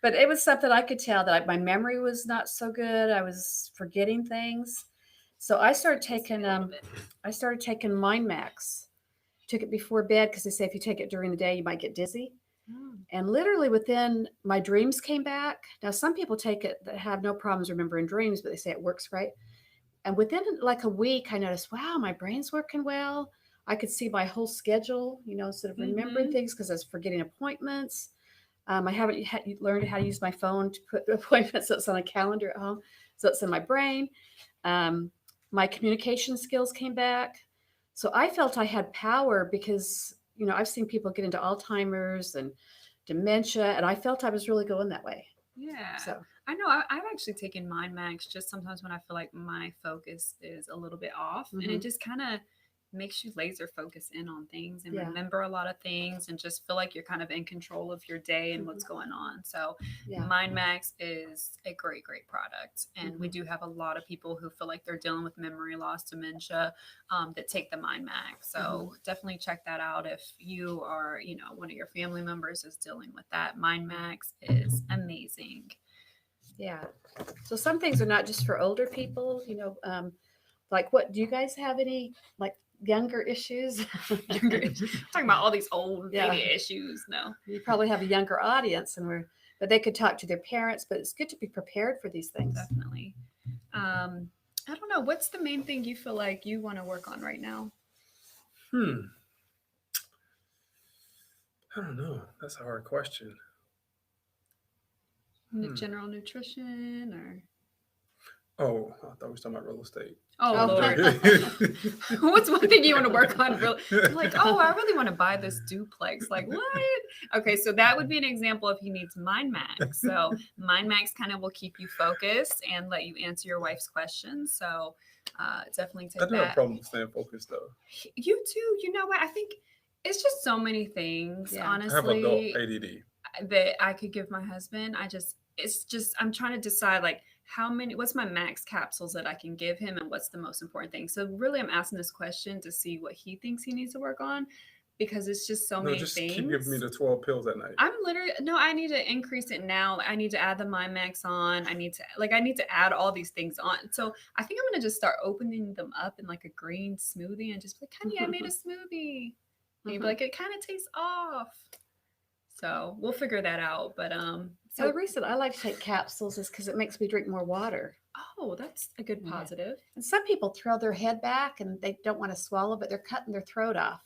But it was something I could tell that my memory was not so good. I was forgetting things. So I started taking Mind Max. Took it before bed because they say if you take it during the day, you might get dizzy. And literally within, my dreams came back. Now, some people take it that have no problems remembering dreams, but they say it works great. And within like a week, I noticed, wow, my brain's working well. I could see my whole schedule, instead of remembering things because I was forgetting appointments. I haven't learned how to use my phone to put appointments so it's on a calendar at home. So it's in my brain. My communication skills came back. So I felt I had power because, I've seen people get into Alzheimer's and dementia, and I felt I was really going that way. Yeah. So I know I've actually taken Mind Max just sometimes when I feel like my focus is a little bit off, and it just kind of makes you laser focus in on things and remember a lot of things and just feel like you're kind of in control of your day and what's going on. So Mind Max is a great product. And we do have a lot of people who feel like they're dealing with memory loss, dementia, that take the Mind Max. So definitely check that out. If you are, one of your family members is dealing with that, Mind Max is amazing. Yeah. So some things are not just for older people, like what, do you guys have any like younger issues? Talking about all these old lady issues. No, you probably have a younger audience, but they could talk to their parents. But it's good to be prepared for these things. Definitely. I don't know. What's the main thing you feel like you want to work on right now? I don't know. That's a hard question. General nutrition or? Oh, I thought we were talking about real estate. Oh, Lord. What's one thing you want to work on? Like, oh, I really want to buy this duplex. Like, what? Okay, so that would be an example if he needs Mind Max. So Mind Max kind of will keep you focused and let you answer your wife's questions. So definitely take that. I do have a problem staying focused, though. You too. You know what? I think it's just so many things, honestly. I have adult ADD. That I could give my husband. I'm trying to decide, like, what's my max capsules that I can give him and what's the most important thing. So really I'm asking this question to see what he thinks he needs to work on, because it's just many things. Keep giving me the 12 pills at night. I need to increase it now. I need to add the Mind Max on. I need to add all these things on. So I think I'm going to just start opening them up in like a green smoothie and just be like, honey, I made a smoothie. And you'd be like, it kind of tastes off. So we'll figure that out. But so the reason I like to take capsules is because it makes me drink more water. Oh, that's a good positive. And some people throw their head back and they don't want to swallow, but they're cutting their throat off.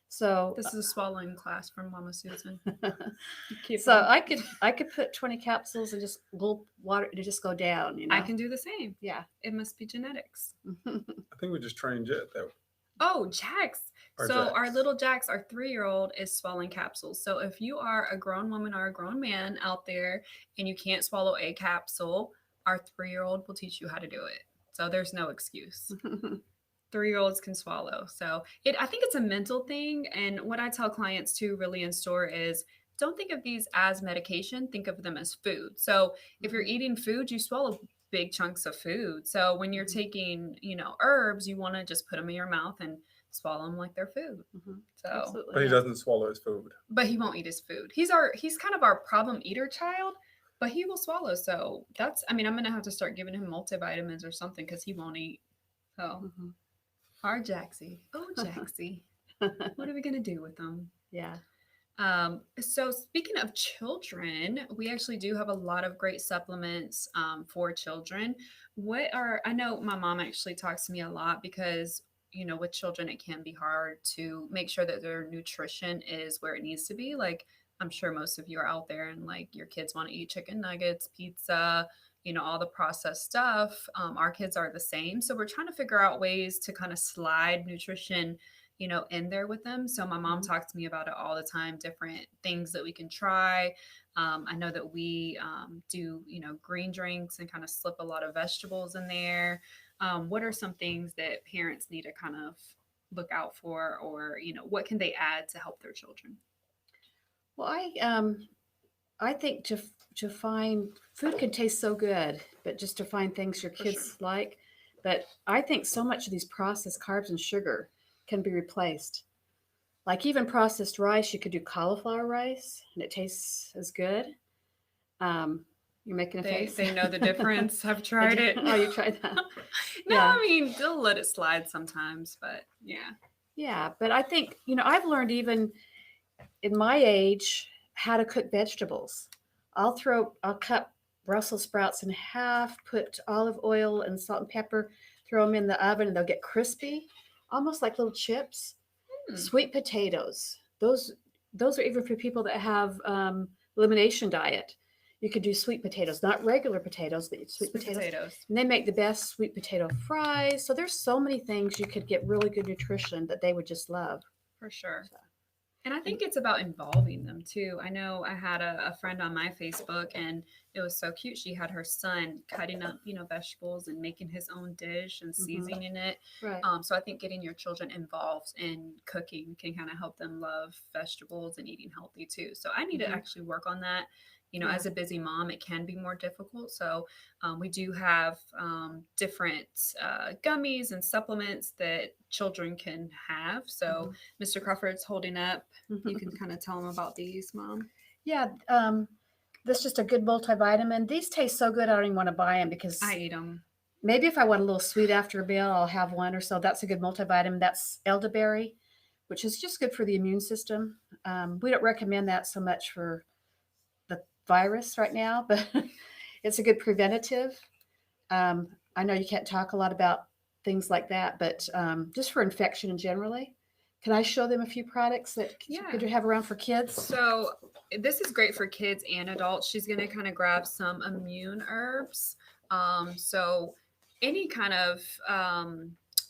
So this is a swallowing class from Momma Susan. So I could put 20 capsules and just gulp water to just go down. You know, I can do the same. Yeah, it must be genetics. I think we just trained Jet though. Oh, Jax. Our little Jax, our 3-year-old, is swallowing capsules. So if you are a grown woman or a grown man out there and you can't swallow a capsule, our 3-year-old will teach you how to do it. So there's no excuse. 3-year-olds can swallow. So I think it's a mental thing. And what I tell clients too, really in store, is don't think of these as medication. Think of them as food. So if you're eating food, you swallow big chunks of food. So when you're taking, herbs, you want to just put them in your mouth and swallow them like they're food. So, absolutely. But he doesn't swallow his food. But he won't eat his food. He's kind of our problem eater child, but he will swallow. So I'm going to have to start giving him multivitamins or something because he won't eat. So our Jaxie. Oh, Jaxie. What are we going to do with them? Yeah. So speaking of children, we actually do have a lot of great supplements for children. I know my mom actually talks to me a lot because, with children, it can be hard to make sure that their nutrition is where it needs to be. Like, I'm sure most of you are out there and like your kids want to eat chicken nuggets, pizza, all the processed stuff. Our kids are the same. So we're trying to figure out ways to kind of slide nutrition in there with them. So my mom talks to me about it all the time, different things that we can try. I know that we do, green drinks and kind of slip a lot of vegetables in there. What are some things that parents need to kind of look out for, or, what can they add to help their children? Well, I think to find food can taste so good, but just to find things your kids like. But I think so much of these processed carbs and sugar can be replaced. Like even processed rice, you could do cauliflower rice and it tastes as good. You're making a face. They know the difference. I've tried it. Oh, you tried that? No, yeah. I mean, they'll let it slide sometimes, but yeah. Yeah, but I think, I've learned even in my age how to cook vegetables. I'll cut Brussels sprouts in half, put olive oil and salt and pepper, throw them in the oven, and they'll get crispy, almost like little chips. Sweet potatoes. Those are even for people that have elimination diet. You could do sweet potatoes, not regular potatoes, but sweet potatoes. And they make the best sweet potato fries. So there's so many things you could get really good nutrition that they would just love. For sure. And I think it's about involving them too. I know I had a friend on my Facebook, and it was so cute. She had her son cutting up, vegetables and making his own dish and seasoning it. Right. So I think getting your children involved in cooking can kind of help them love vegetables and eating healthy too. So I need to actually work on that. As a busy mom, it can be more difficult. So we do have different gummies and supplements that children can have. So Mr. Crawford's holding up. You can kind of tell them about these, Mom. Yeah. This is just a good multivitamin. These taste so good, I don't even want to buy them because I eat them. Maybe if I want a little sweet after a meal, I'll have one or so. That's a good multivitamin. That's elderberry, which is just good for the immune system. We don't recommend that so much for the virus right now, but it's a good preventative. I know you can't talk a lot about things like that, but just for infection generally, Can I show them a few products that you could have around for kids? So this is great for kids and adults. She's going to kind of grab some immune herbs. So any kind of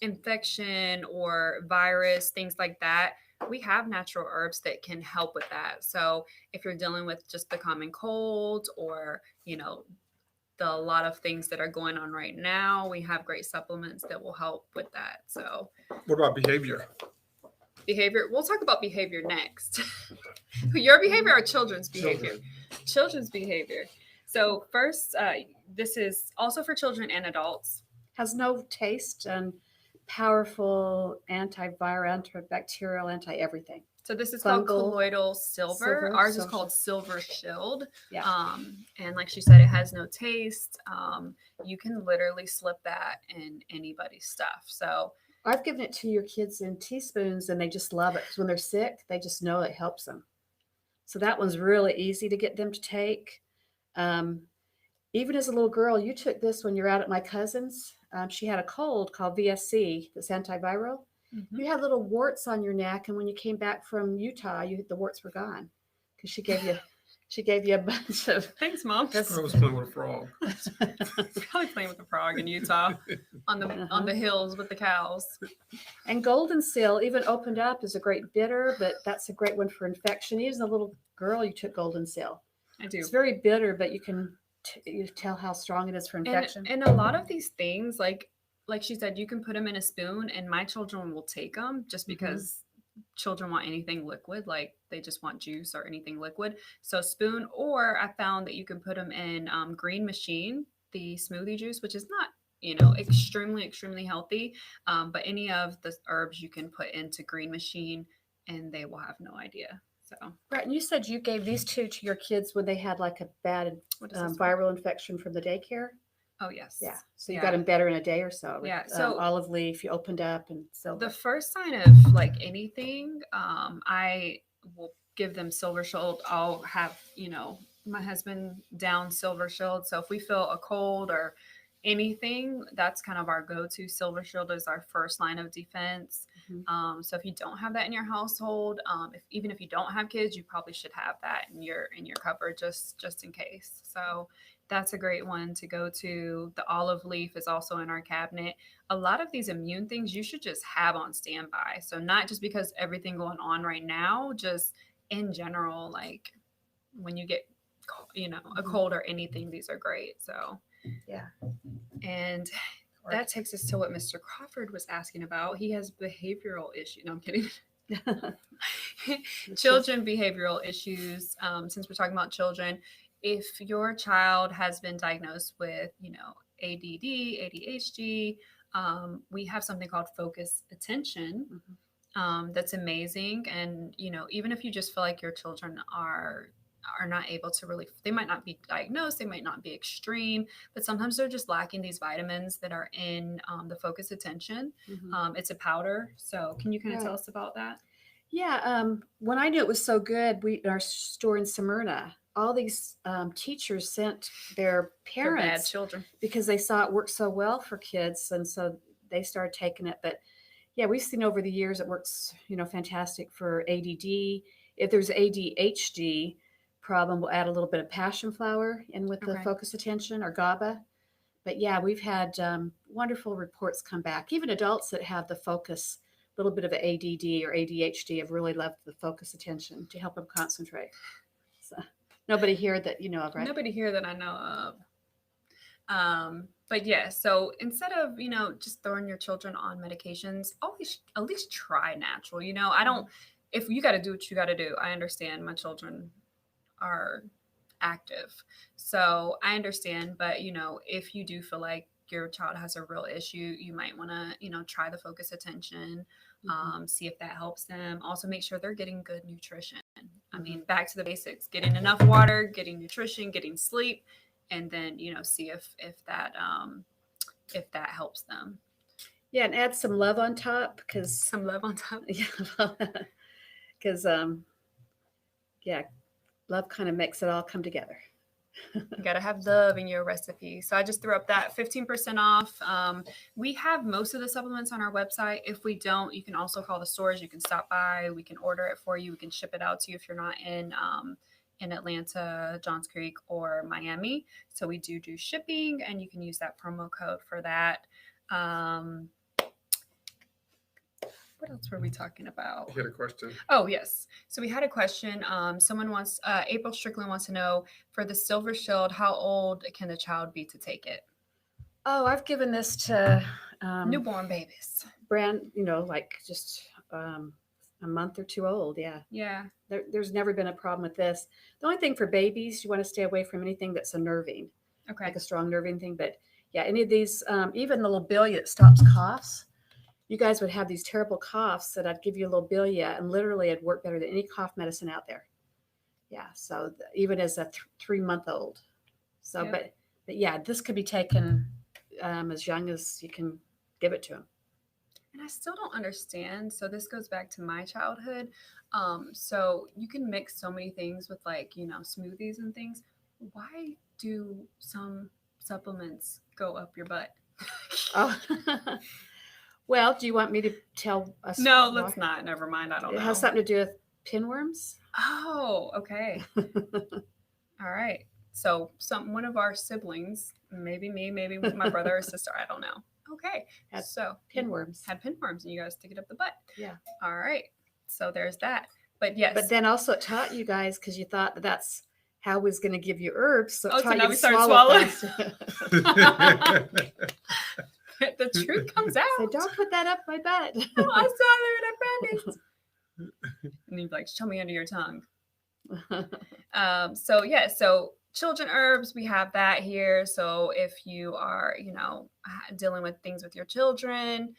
infection or virus, things like that, we have natural herbs that can help with that. So if you're dealing with just the common cold or, a lot of things that are going on right now, we have great supplements that will help with that. So what about behavior? We'll talk about behavior next. Your behavior or children's behavior? Children's behavior. So first, this is also for children and adults. Has no taste and powerful antiviral, antibacterial, anti-everything. So this is called colloidal silver. Ours is called Silver Shield. Yeah. And like she said, it has no taste. You can literally slip that in anybody's stuff. So I've given it to your kids in teaspoons and they just love it because when they're sick, they just know it helps them. So that one's really easy to get them to take. Even as a little girl, you took this when you're out at my cousin's. She had a cold called VSC, that's antiviral. Mm-hmm. You had little warts on your neck, and when you came back from Utah, the warts were gone because she gave you a bunch of. Thanks, Mom. I was playing with a frog. Probably playing with a frog in Utah on the hills with the cows. And golden seal, even opened up, is a great bitter, but that's a great one for infection. Even as a little girl, you took golden seal. I do. It's very bitter, but you can you tell how strong it is for infection. And a lot of these things, like she said, you can put them in a spoon, and my children will take them just because children want anything liquid, like they just want juice or anything liquid. So spoon, or I found that you can put them in green machine, the smoothie juice, which is not extremely healthy, but any of the herbs you can put into green machine and they will have no idea. So right, and you said you gave these two to your kids when they had like a bad viral infection from the daycare. Oh yes, yeah. So you got them better in a day or so. Yeah. So olive leaf, you opened up, and silver. The first sign of like anything, I will give them Silver Shield. I'll have my husband down Silver Shield. So if we feel a cold or anything, that's kind of our go-to. Silver Shield is our first line of defense. Mm-hmm. So if you don't have that in your household, even if you don't have kids, you probably should have that in your cupboard just in case. So that's a great one to go to. The olive leaf is also in our cabinet. A lot of these immune things you should just have on standby. So not just because everything going on right now, just in general, like when you get a cold or anything, these are great. So yeah. And that takes us to what Mr. Crawford was asking about. He has behavioral issues. No, I'm kidding. Children behavioral issues. Since we're talking about children, if your child has been diagnosed with, ADD, ADHD, we have something called focus attention. Mm-hmm. That's amazing. And, even if you just feel like your children are not able to really, they might not be diagnosed, they might not be extreme, but sometimes they're just lacking these vitamins that are in the focus attention. Mm-hmm. It's a powder. So can you kind of tell us about that? Yeah. When I knew it was so good, in our store in Smyrna, all these teachers sent their parents, bad children, because they saw it worked so well for kids. And so they started taking it. But yeah, we've seen over the years, it works, fantastic for ADD. If there's ADHD problem, we'll add a little bit of passion flower in with the focus attention or GABA. But yeah, we've had wonderful reports come back. Even adults that have the focus, a little bit of ADD or ADHD, have really loved the focus attention to help them concentrate. So nobody here that you know of, right? Nobody here that I know of. But yeah, so instead of, just throwing your children on medications, always at least try natural. If you got to do what you got to do, I understand my children are active. So I understand, but if you do feel like your child has a real issue, you might want to, try the focus attention, see if that helps them. Also make sure they're getting good nutrition. I mean, back to the basics, getting enough water, getting nutrition, getting sleep, and then, see if that helps them. Yeah. And add some love on top, because some love on top. Yeah. Because, love kind of makes it all come together. You got to have love in your recipe. So I just threw up that 15% off. We have most of the supplements on our website. If we don't, you can also call the stores. You can stop by. We can order it for you. We can ship it out to you if you're not in Atlanta, Johns Creek, or Miami. So we do shipping, and you can use that promo code for that. What else were we talking about? You had a question. Oh, yes. So we had a question. Someone wants, April Strickland wants to know, for the Silver Shield, how old can the child be to take it? Oh, I've given this to newborn babies. Like just a month or two old. Yeah. Yeah. There's never been a problem with this. The only thing for babies, you want to stay away from anything that's unnerving. Okay. Like a strong nerving thing. But yeah, any of these, even the lobelia that stops coughs, you guys would have these terrible coughs that I'd give you a lobelia, and literally it'd work better than any cough medicine out there. Yeah. So even as a 3-month-old. So, Yep. but yeah, this could be taken as young as you can give it to them. And I still don't understand. So this goes back to my childhood. So you can mix so many things with, like, smoothies and things. Why do some supplements go up your butt? Oh. Well, do you want me to tell us? No, let's not. Never mind. I don't know. It has something to do with pinworms. Oh, okay. All right. So one of our siblings, maybe me, maybe my brother or sister, I don't know. Okay. Had so pinworms. Had pinworms, and you guys stick it up the butt. Yeah. All right. So there's that. But yes. But then also it taught you guys, because you thought that's how it was going to give you herbs. So, so now we started swallowing. The truth comes out. So don't put that up my butt. Oh, I swallowed, I promise. And you'd be like, show me under your tongue. So children herbs, we have that here. So if you are, dealing with things with your children,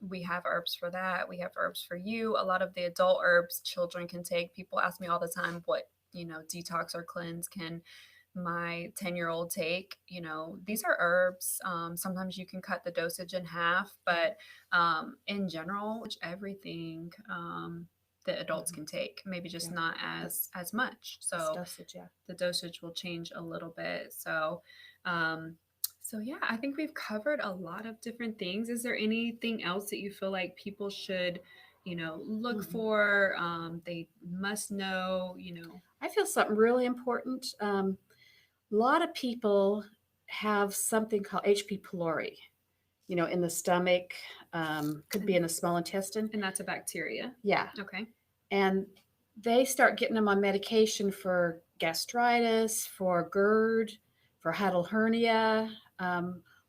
we have herbs for that. We have herbs for you. A lot of the adult herbs children can take. People ask me all the time, what, detox or cleanse can my 10-year-old take? These are herbs. Sometimes you can cut the dosage in half, but in general, everything that adults can take, maybe just not as much. So dosage, yeah. The dosage will change a little bit. So yeah, I think we've covered a lot of different things. Is there anything else that you feel like people should, look for? They must know, I feel something really important. A lot of people have something called H. pylori, in the stomach, could be in the small intestine. And that's a bacteria. Yeah. Okay. And they start getting them on medication for gastritis, for GERD, for hiatal hernia, a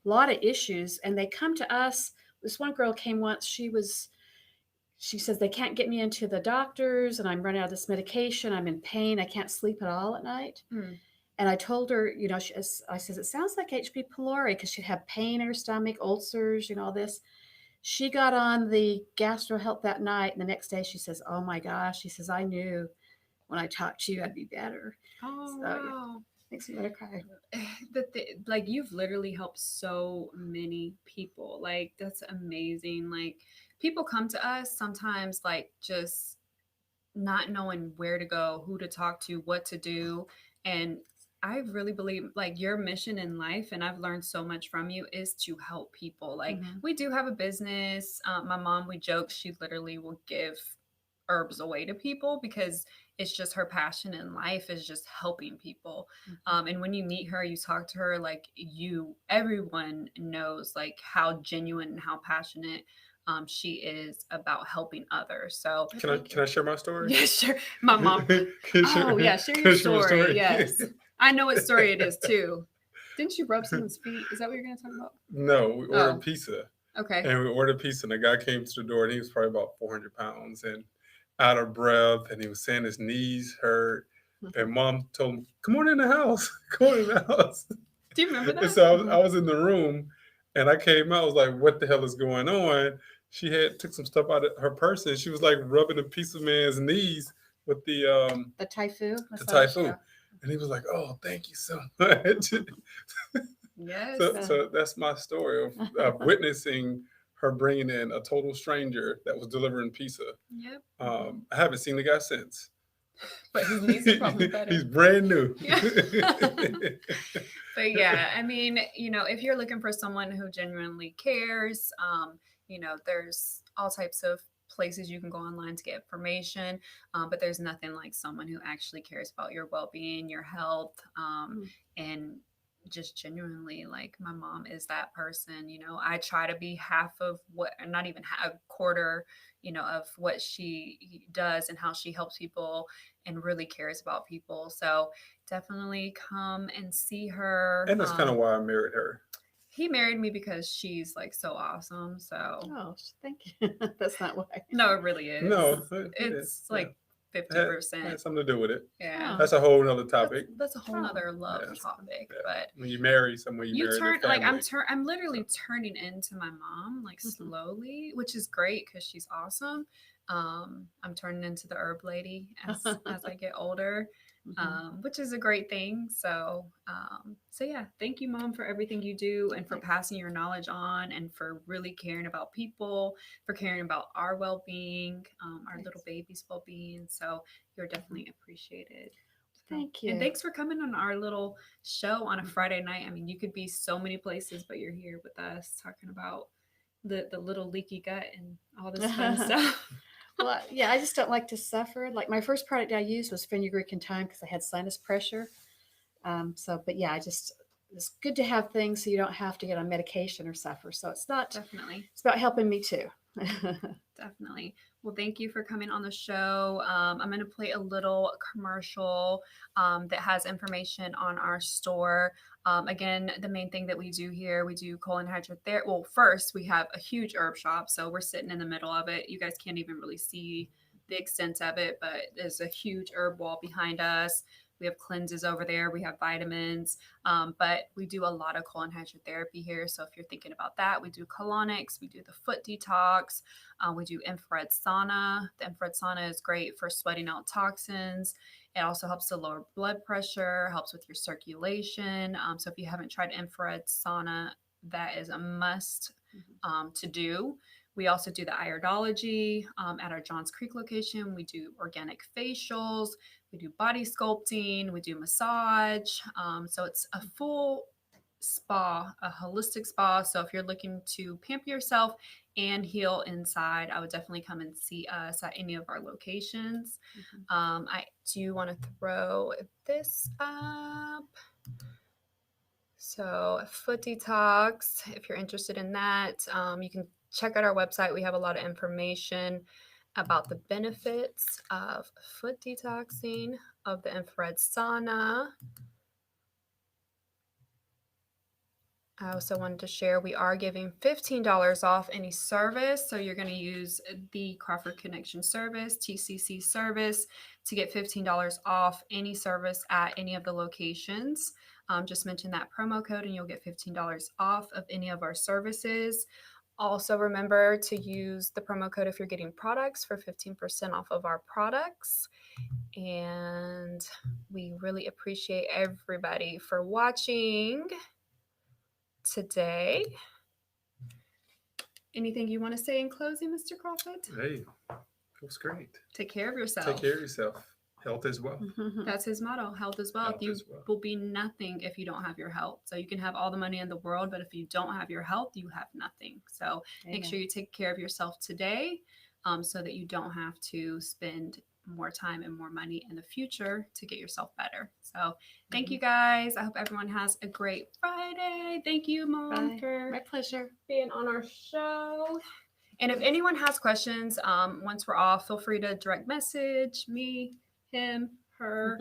lot of issues. And they come to us. This one girl came once. She says, they can't get me into the doctors, and I'm running out of this medication. I'm in pain. I can't sleep at all at night. And I told her, I says, it sounds like H. pylori, because she'd have pain in her stomach, ulcers, all this. She got on the Gastro Health that night, and the next day she says, oh my gosh, she says, I knew when I talked to you, I'd be better. Oh, so, wow. Makes me want to cry. Like, you've literally helped so many people. Like, that's amazing. Like, people come to us sometimes, like, just not knowing where to go, who to talk to, what to do. And I really believe, like, your mission in life, and I've learned so much from you, is to help people. Like, we do have a business. My mom, we joke, she literally will give herbs away to people because it's just her passion in life is just helping people. And when you meet her, you talk to her, like, everyone knows, like, how genuine and how passionate she is about helping others. So can I share my story? Yeah, sure. My mom. Oh yeah, share your story. Yes, I know what story it is too. Didn't you rub someone's feet? Is that what you're going to talk about? No, we ordered pizza. Okay. And we ordered pizza, and the guy came to the door, and he was probably about 400 pounds and out of breath, and he was saying his knees hurt. And Mom told him, "Come on in the house. Come on in the house." Do you remember that? And so I was in the room, and I came out. I was like, "What the hell is going on?" She took some stuff out of her purse, and she was like rubbing a piece of man's knees with the typhu. The typhu. And he was like, "Oh, thank you so much." Yes. So that's my story of witnessing her bringing in a total stranger that was delivering pizza. Yep. I haven't seen the guy since. but his knees are probably better. He's brand new. Yeah. But yeah, I mean, if you're looking for someone who genuinely cares, there's all types of places you can go online to get information, but there's nothing like someone who actually cares about your well-being, your health, and just genuinely, like, my mom is that person. I try to be half of what, not even a quarter, of what she does and how she helps people and really cares about people. So definitely come and see her. And that's kind of why I married her. He married me because she's like so awesome. So Oh, thank you. That's not why. no, it really is. No, it's like 50%. It has something to do with it. Yeah. That's a whole nother topic. That's a whole nother love topic. Yeah. But when you marry someone, you marry their family. I'm literally turning into my mom, like slowly, which is great because she's awesome. I'm turning into the herb lady as I get older. Which is a great thing. So yeah, thank you, Mom, for everything you do and for passing your knowledge on and for really caring about people, for caring about our well-being, our little baby's well-being. So you're definitely appreciated. Thank you. And thanks for coming on our little show on a Friday night. I mean, you could be so many places, but you're here with us talking about the little leaky gut and all this fun stuff. Well, yeah, I just don't like to suffer. Like, my first product I used was fenugreek and thyme because I had sinus pressure. But yeah, it's good to have things so you don't have to get on medication or suffer. So it's not Definitely. It's about helping me too. Definitely. Well, thank you for coming on the show. I'm going to play a little commercial that has information on our store. Again, the main thing that we do here, we do colon hydrotherapy. Well, first, we have a huge herb shop. So we're sitting in the middle of it. You guys can't even really see the extent of it, but there's a huge herb wall behind us. We have cleanses over there. We have vitamins, but we do a lot of colon hydrotherapy here. So if you're thinking about that, we do colonics, we do the foot detox, we do infrared sauna. The infrared sauna is great for sweating out toxins. It also helps to lower blood pressure, helps with your circulation. So if you haven't tried infrared sauna, that is a must to do. We also do the iridology at our Johns Creek location. We do organic facials. We do body sculpting. We do massage. So it's a full spa, a holistic spa. So if you're looking to pamper yourself and heal inside, I would definitely come and see us at any of our locations. I do want to throw this up. So foot detox, if you're interested in that, you can check out our website. We have a lot of information about the benefits of foot detoxing, of the infrared sauna. I also wanted to share, we are giving $15 off any service. So you're going to use the Crawford Connection service, TCC service, to get $15 off any service at any of the locations. Just mention that promo code and you'll get $15 off of any of our services. Also, remember to use the promo code if you're getting products for 15% off of our products. And we really appreciate everybody for watching today. Anything you want to say in closing, Mr. Crawford? Hey, feels great. Take care of yourself. Take care of yourself. Health as well. That's his motto, health as well. You will be nothing if you don't have your health. So you can have all the money in the world, but if you don't have your health, you have nothing. So make sure you take care of yourself today so that you don't have to spend more time and more money in the future to get yourself better. So thank you guys. I hope everyone has a great Friday. Thank you, Mom, for my pleasure being on our show. And if anyone has questions, once we're off, feel free to direct message me, him, her,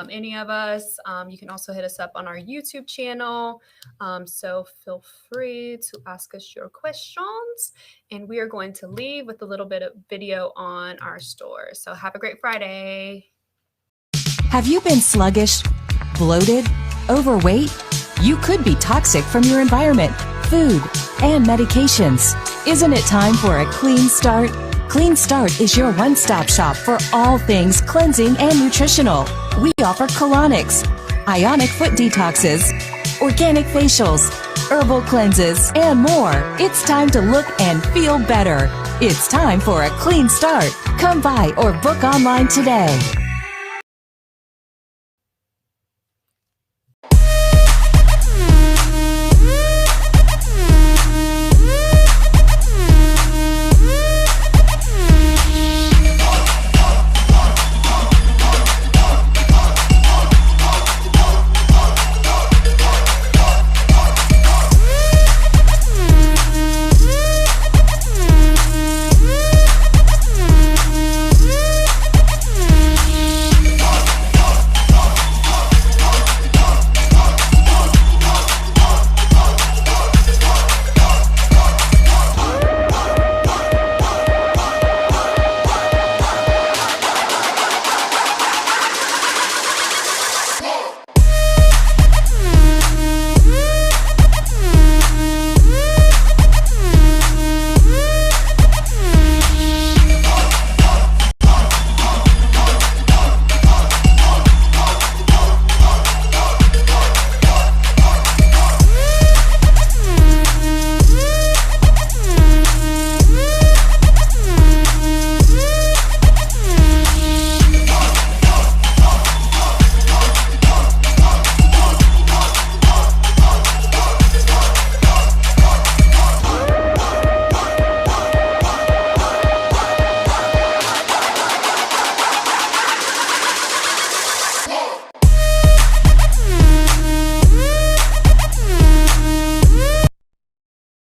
any of us. You can also hit us up on our YouTube channel. So feel free to ask us your questions. And we are going to leave with a little bit of video on our store. So have a great Friday. Have you been sluggish, bloated, overweight? You could be toxic from your environment, food, and medications. Isn't it time for a clean start? Clean Start is your one-stop shop for all things cleansing and nutritional. We offer colonics, ionic foot detoxes, organic facials, herbal cleanses, and more. It's time to look and feel better. It's time for a clean start. Come by or book online today.